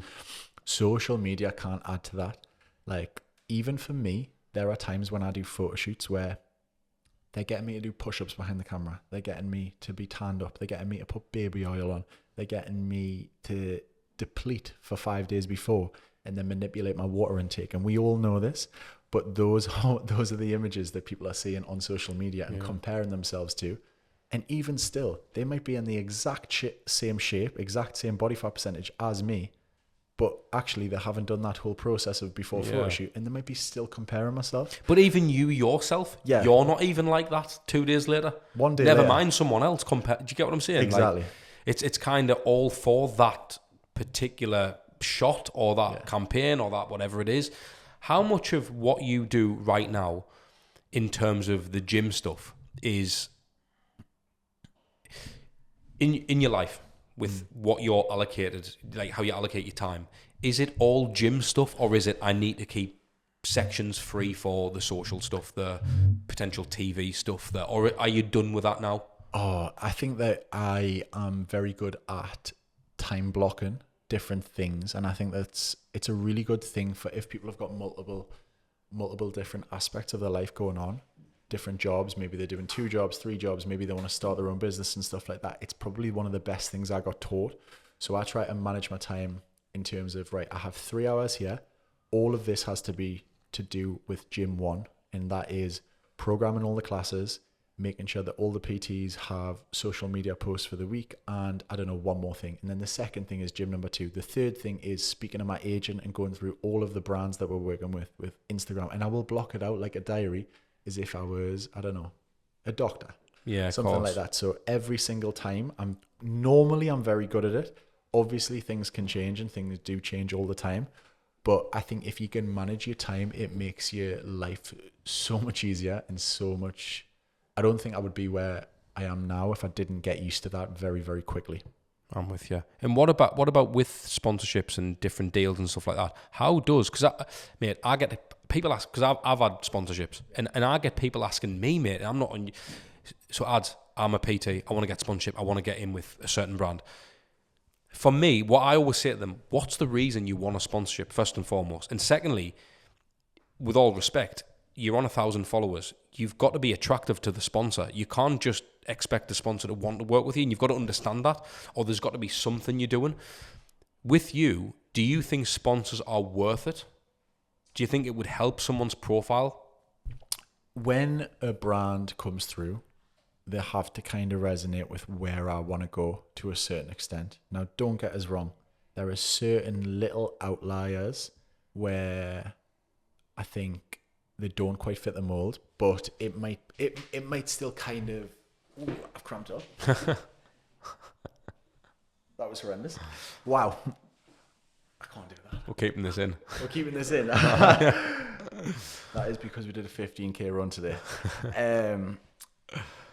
Social media can't add to that. Like, even for me, there are times when I do photo shoots where they're getting me to do push-ups behind the camera. They're getting me to be tanned up. They're getting me to put baby oil on. They're getting me to deplete for 5 days before and then manipulate my water intake. And we all know this, but those are the images that people are seeing on social media and comparing themselves to. And even still, they might be in the exact same shape, exact same body fat percentage as me, but actually they haven't done that whole process of before photo shoot, and they might be still comparing myself. But even you yourself, you're not even like that 2 days later. 1 day Never later. mind someone else. Do you get what I'm saying? Exactly. Like, it's kind of all for that particular shot or that campaign or that whatever it is. How much of what you do right now in terms of the gym stuff is in your life, with what you're allocated, like how you allocate your time, is it all gym stuff, or is it I need to keep sections free for the social stuff, the potential TV stuff, or are you done with that now? Oh, I think that I am very good at time blocking different things, and I think it's a really good thing for if people have got multiple different aspects of their life going on, different jobs, maybe they're doing 2 jobs, 3 jobs, maybe they want to start their own business and stuff like that. It's probably one of the best things I got taught. So I try to manage my time in terms of, right, I have 3 hours here. All of this has to be to do with gym 1, and that is programming all the classes, making sure that all the PTs have social media posts for the week, and I don't know, one more thing. And then the second thing is gym number 2. The third thing is speaking to my agent and going through all of the brands that we're working with Instagram. And I will block it out like a diary, as if I was, I don't know, a doctor. Yeah, something like that. So every single time, I'm very good at it. Obviously, things can change, and things do change all the time. But I think if you can manage your time, it makes your life so much easier and so much. I don't think I would be where I am now if I didn't get used to that very, very quickly. I'm with you. And what about with sponsorships and different deals and stuff like that? How does, because I get people ask, because I've had sponsorships, and I get people asking me, mate, I'm not on, so ads, I'm a PT, I want to get sponsorship, I want to get in with a certain brand. For me, what I always say to them, what's the reason you want a sponsorship, first and foremost? And secondly, with all respect, you're on 1,000 followers. You've got to be attractive to the sponsor. You can't just expect the sponsor to want to work with you, and you've got to understand that, or there's got to be something you're doing. With you, do you think sponsors are worth it? Do you think it would help someone's profile? When a brand comes through, they have to kind of resonate with where I want to go to a certain extent. Now, don't get us wrong. There are certain little outliers where I think they don't quite fit the mold, but it might still kind of. Ooh, I've cramped up. That was horrendous. Wow. I can't do that. We're keeping this in. We're keeping this in. That is because we did a 15k run today.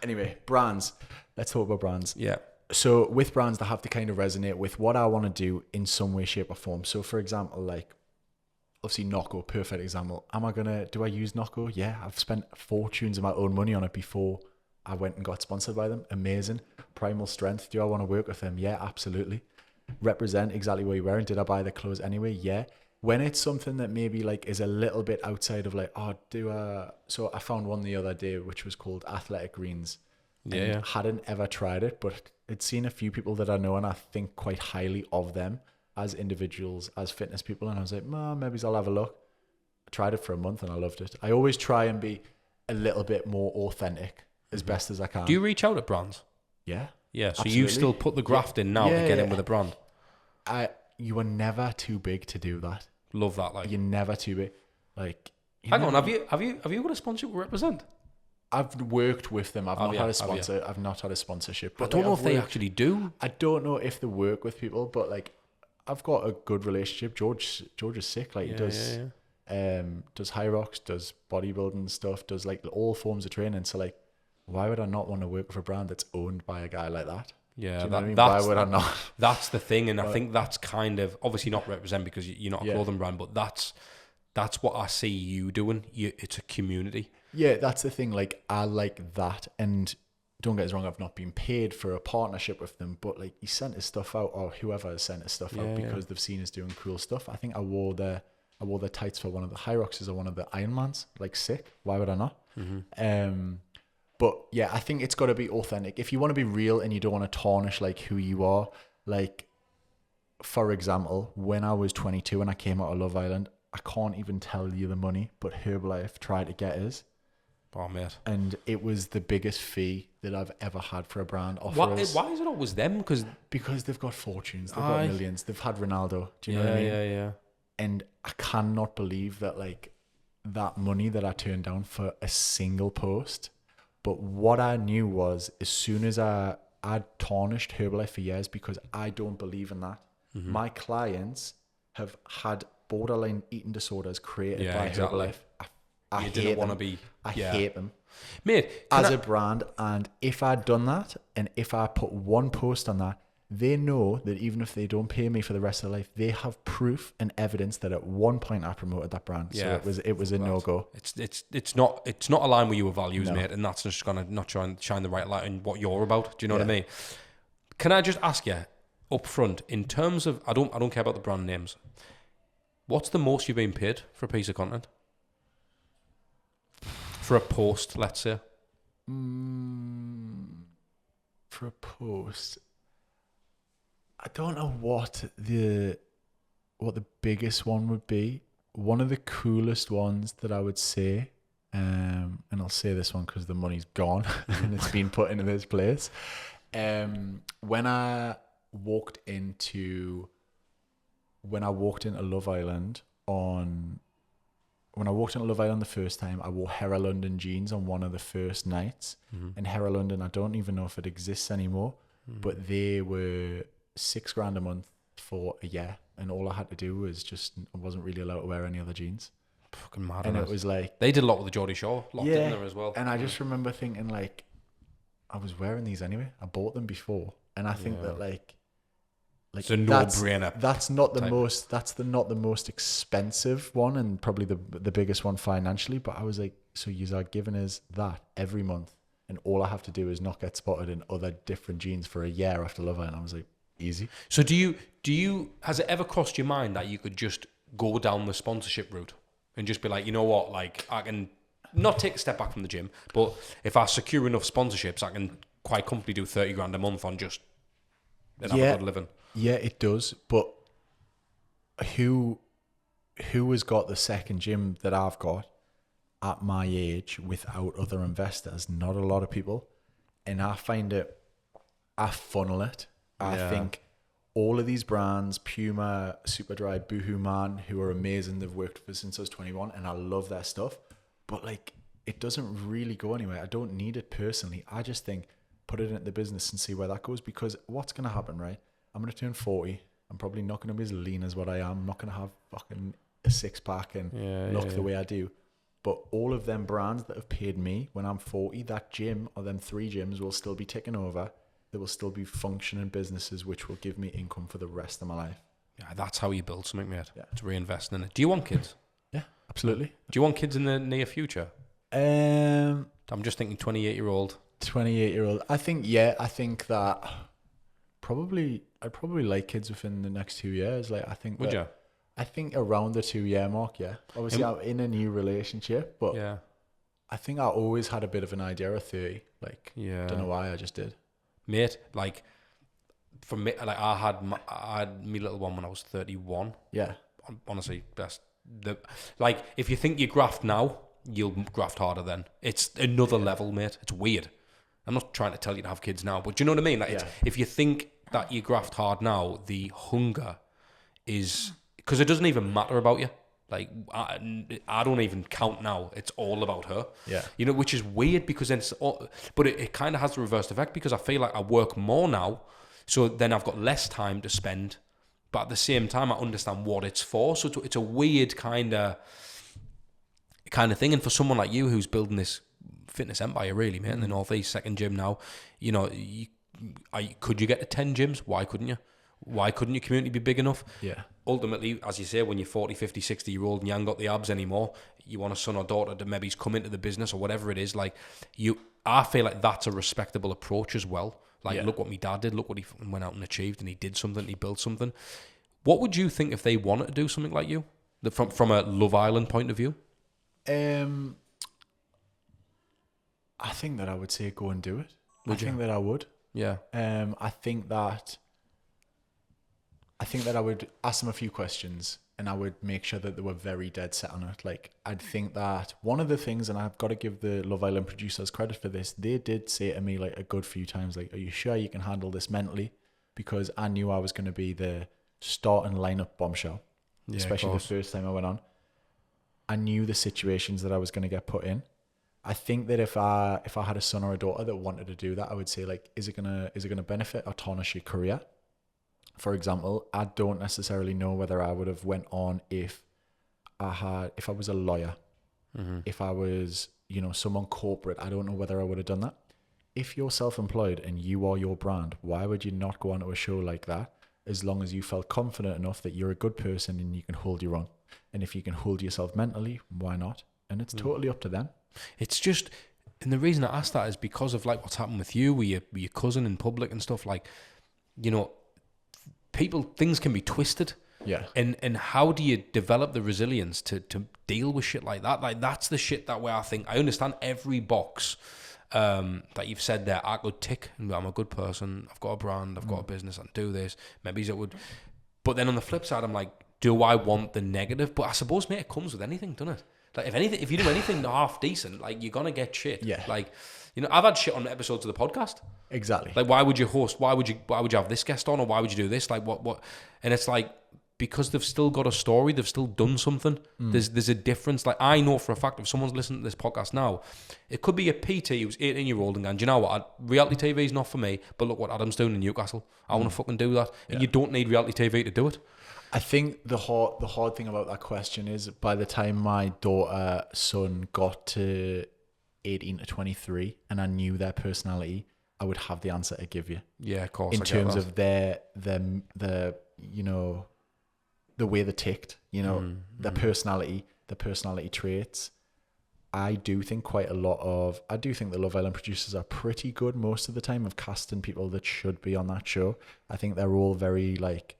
Anyway, brands. Let's talk about brands. Yeah. So with brands, they have to kind of resonate with what I want to do in some way, shape, or form. So for example, like obviously Nocco, perfect example. Do I use Nocco? Yeah, I've spent fortunes of my own money on it before I went and got sponsored by them. Amazing. Primal Strength. Do I want to work with them? Yeah, absolutely. Represent exactly what you're wearing. Did I buy the clothes anyway? Yeah. When it's something that maybe like is a little bit outside of like, so I found one the other day which was called Athletic Greens. Yeah. Hadn't ever tried it, but I'd seen a few people that I know and I think quite highly of them as individuals, as fitness people. And I was like, maybe I'll have a look. I tried it for a month and I loved it. I always try and be a little bit more authentic as best as I can. Do you reach out to brands? Yeah. Yeah. So absolutely. you still put the graft in now to get in with a brand? You are never too big to do that. Love that. Like, you're never too big. Like, hang on, have you got a sponsorship with Represent? I've worked with them. I've not had a sponsor. I've not had a sponsorship. But I don't know if they actually do. I don't know if they work with people, but like, I've got a good relationship. George is sick. Like, he does high rocks, does bodybuilding stuff, does like all forms of training. So like, why would I not want to work with a brand that's owned by a guy like that? Yeah, do you know what I mean? Why would I not? That's the thing, and I think that's kind of obviously not Represent because you're not a clothing brand, but that's what I see you doing. It's a community. Yeah, that's the thing. Like, I like that, and don't get us wrong, I've not been paid for a partnership with them, but like, he sent his stuff out, or whoever has sent his stuff out because they've seen us doing cool stuff. I think I wore the tights for one of the High Roxes or one of the Ironmans. Like, sick. Why would I not? Mm-hmm. But yeah, I think it's got to be authentic. If you want to be real and you don't want to tarnish like who you are, like, for example, when I was 22 and I came out of Love Island, I can't even tell you the money, but Herbalife tried to get us. Oh, mate. And it was the biggest fee that I've ever had for a brand offer. Why is it always them? Because they've got fortunes. They've got millions. They've had Ronaldo. Do you know what I mean? Yeah. And I cannot believe that, like, that money that I turned down for a single post. But what I knew was, as soon as I'd tarnished Herbalife for years because I don't believe in that. Mm-hmm. My clients have had borderline eating disorders created by Herbalife. I hate them. I hate them. Mate, as a brand. And if I'd done that, and if I put one post on that, they know that even if they don't pay me for the rest of their life, they have proof and evidence that at one point I promoted that brand. Yeah, so it was a no-go. It's not aligned with your values, mate, and that's just gonna not shine the right light on what you're about. Do you know what I mean? Can I just ask you up front, in terms of, I don't care about the brand names, what's the most you've been paid for a piece of content? For a post, let's say. For a post, I don't know what the biggest one would be. One of the coolest ones that I would say, and I'll say this one because the money's gone and it's been put into this place. When I walked into Love Island the first time, I wore Hera London jeans on one of the first nights. And Hera London, I don't even know if it exists anymore, but they were $6,000 a month for a year, and all I had to do was I wasn't really allowed to wear any other jeans. Fucking mad. And it was like, they did a lot with the Geordie Shore, locked in there as well. And I just remember thinking, like, I was wearing these anyway. I bought them before, and I think that like it's a no-brainer. That's not the most. That's not the most expensive one, and probably the biggest one financially. But I was like, so you are giving us that every month, and all I have to do is not get spotted in other different jeans for a year after Love Island. I was like, easy. So do you? Has it ever crossed your mind that you could just go down the sponsorship route and just be like, you know what, like I can not take a step back from the gym, but if I secure enough sponsorships, I can quite comfortably do $30,000 a month on just have a good living. Yeah, it does. But who has got the second gym that I've got at my age without other investors? Not a lot of people. And I find it, I funnel it. I think all of these brands, Puma, Superdry, Boohoo Man, who are amazing, they've worked with us since I was 21, and I love their stuff. But like, it doesn't really go anywhere. I don't need it personally. I just think, put it into the business and see where that goes. Because what's going to happen, right? I'm going to turn 40. I'm probably not going to be as lean as what I am. I'm not going to have fucking a six-pack and look the way I do. But all of them brands that have paid me when I'm 40, that gym or them 3 gyms will still be ticking over. There will still be functioning businesses which will give me income for the rest of my life. Yeah, that's how you build something, mate. Yeah. To reinvest in it. Do you want kids? Yeah, absolutely. Do you want kids in the near future? I'm just thinking 28-year-old. 28-year-old. I think that I'd probably like kids within the next 2 years. Like, I think. Would you? I think around the 2-year mark, yeah. Obviously, I'm in a new relationship, but I think I always had a bit of an idea of 30. Like, don't know why, I just did. Mate, like, for me, like, I had my little one when I was 31. Yeah. Honestly, like, if you think you graft now, you'll graft harder then. It's another level, mate. It's weird. I'm not trying to tell you to have kids now, but do you know what I mean? Like, if you think that you graft hard now, the hunger is... Because it doesn't even matter about you. Like, I don't even count now. It's all about her. Yeah. You know, which is weird because then... But it kind of has the reversed effect because I feel like I work more now, so then I've got less time to spend. But at the same time, I understand what it's for. So it's a weird kind of thing. And for someone like you who's building this fitness empire, really, mate, in the Northeast, second gym now, you know, could you get to 10 gyms? Why couldn't you? Why couldn't your community be big enough? Yeah. Ultimately, as you say, when you're 40, 50, 60-year-old and you haven't got the abs anymore, you want a son or daughter to maybe come into the business or whatever it is. Like, I feel like that's a respectable approach as well. Like, look what my dad did. Look what he went out and achieved, and he did something, he built something. What would you think if they wanted to do something like you, from a Love Island point of view? I think that I would say go and do it. I think that I would ask them a few questions, and I would make sure that they were very dead set on it. Like, I'd think that one of the things, and I've got to give the Love Island producers credit for this, they did say to me like a good few times, like, are you sure you can handle this mentally? Because I knew I was going to be the starting lineup bombshell, especially the first time I went on. I knew the situations that I was going to get put in. I think that if I had a son or a daughter that wanted to do that, I would say, like, is it gonna benefit or tarnish your career? For example, I don't necessarily know whether I would have went on if I was a lawyer, if I was someone corporate, I don't know whether I would have done that. If you're self-employed and you are your brand, why would you not go onto a show like that as long as you felt confident enough that you're a good person and you can hold your own? And if you can hold yourself mentally, why not? And it's totally up to them. It's just, and the reason I asked that is because of like what's happened with you, with your cousin in public and stuff. Like, things can be twisted. Yeah. And how do you develop the resilience to deal with shit like that? Like, that's the shit that way I think. I understand every box that you've said there, I could tick, and I'm a good person, I've got a brand, I've got a business, I can do this. Maybe it would. But then on the flip side, I'm like, do I want the negative? But I suppose, mate, it comes with anything, doesn't it? Like, if you do anything half decent, like, you're gonna get shit. Yeah. Like, I've had shit on episodes of the podcast. Exactly. Like, why would you host? Why would you have this guest on, or why would you do this? Like, what? And it's like, because they've still got a story, they've still done something. There's a difference. Like, I know for a fact, if someone's listening to this podcast now, it could be a PT who's 18-year-old and going, do you know what? Reality TV is not for me, but look what Adam's doing in Newcastle. I want to fucking do that. Yeah. And you don't need reality TV to do it. I think the hard thing about that question is, by the time my son got to 18 to 23 and I knew their personality, I would have the answer to give you. Yeah, of course. In terms of the way they ticked, their personality, the personality traits. I do think the Love Island producers are pretty good most of the time of casting people that should be on that show. I think they're all very like,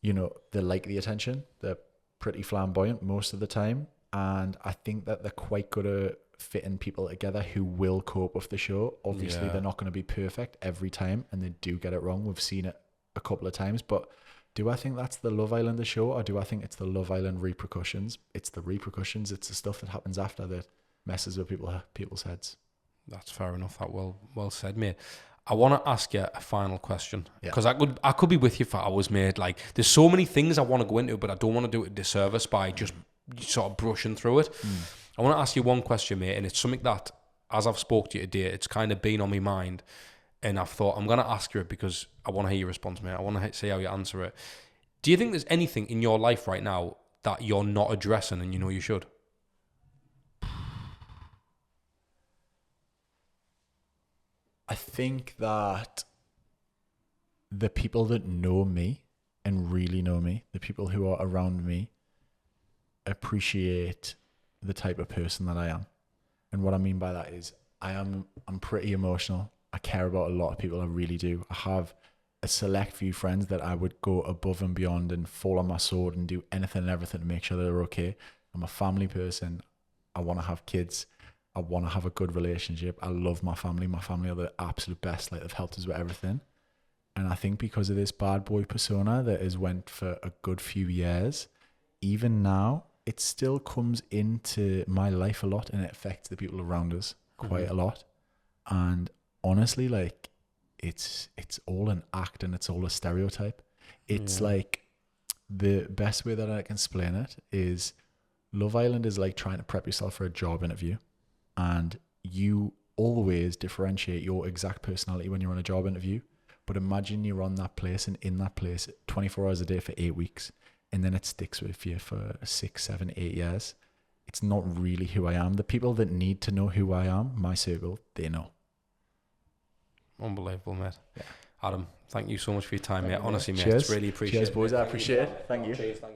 they like the attention. They're pretty flamboyant most of the time. And I think that they're quite good at fitting people together who will cope with the show. Obviously, they're not going to be perfect every time, and they do get it wrong. We've seen it a couple of times, but do I think that's the Love Island the show, or do I think it's the Love Island repercussions? It's the repercussions. It's the stuff that happens after that messes with people's heads. That's fair enough. That well said, mate. I want to ask you a final question, because Yeah. I could be with you for hours, mate. Like, there's so many things I want to go into, but I don't want to do it a disservice by just sort of brushing through it. I want to ask you one question, mate, and it's something that, as I've spoke to you today, it's kind of been on my mind, and I've thought I'm going to ask you it because I want to hear your response, mate. I want to see how you answer it. Do you think there's anything in your life right now that you're not addressing and you should? I think that the people that know me and really know me, the people who are around me, appreciate the type of person that I am. And what I mean by that is I'm pretty emotional. I care about a lot of people. I really do. I have a select few friends that I would go above and beyond and fall on my sword and do anything and everything to make sure they're okay. I'm a family person. I want to have kids. I want to have a good relationship. I love my family. My family are the absolute best. Like, they've helped us with everything. And I think because of this bad boy persona that has went for a good few years, even now, it still comes into my life a lot, and it affects the people around us quite a lot. And honestly, like, it's all an act and it's all a stereotype. It's like, the best way that I can explain it is, Love Island is like trying to prep yourself for a job interview, and you always differentiate your exact personality when you're on a job interview. But imagine you're on that place and in that place 24 hours a day for 8 weeks, and then it sticks with you for 6, 7, 8 years. It's not really who I am. The people that need to know who I am, my circle, they know. Unbelievable, mate. Yeah. Adam, thank you so much for your time, mate. Honestly, mate, Cheers. it's really appreciated. Cheers, boys. I appreciate it. Thank you. Cheers, thank you.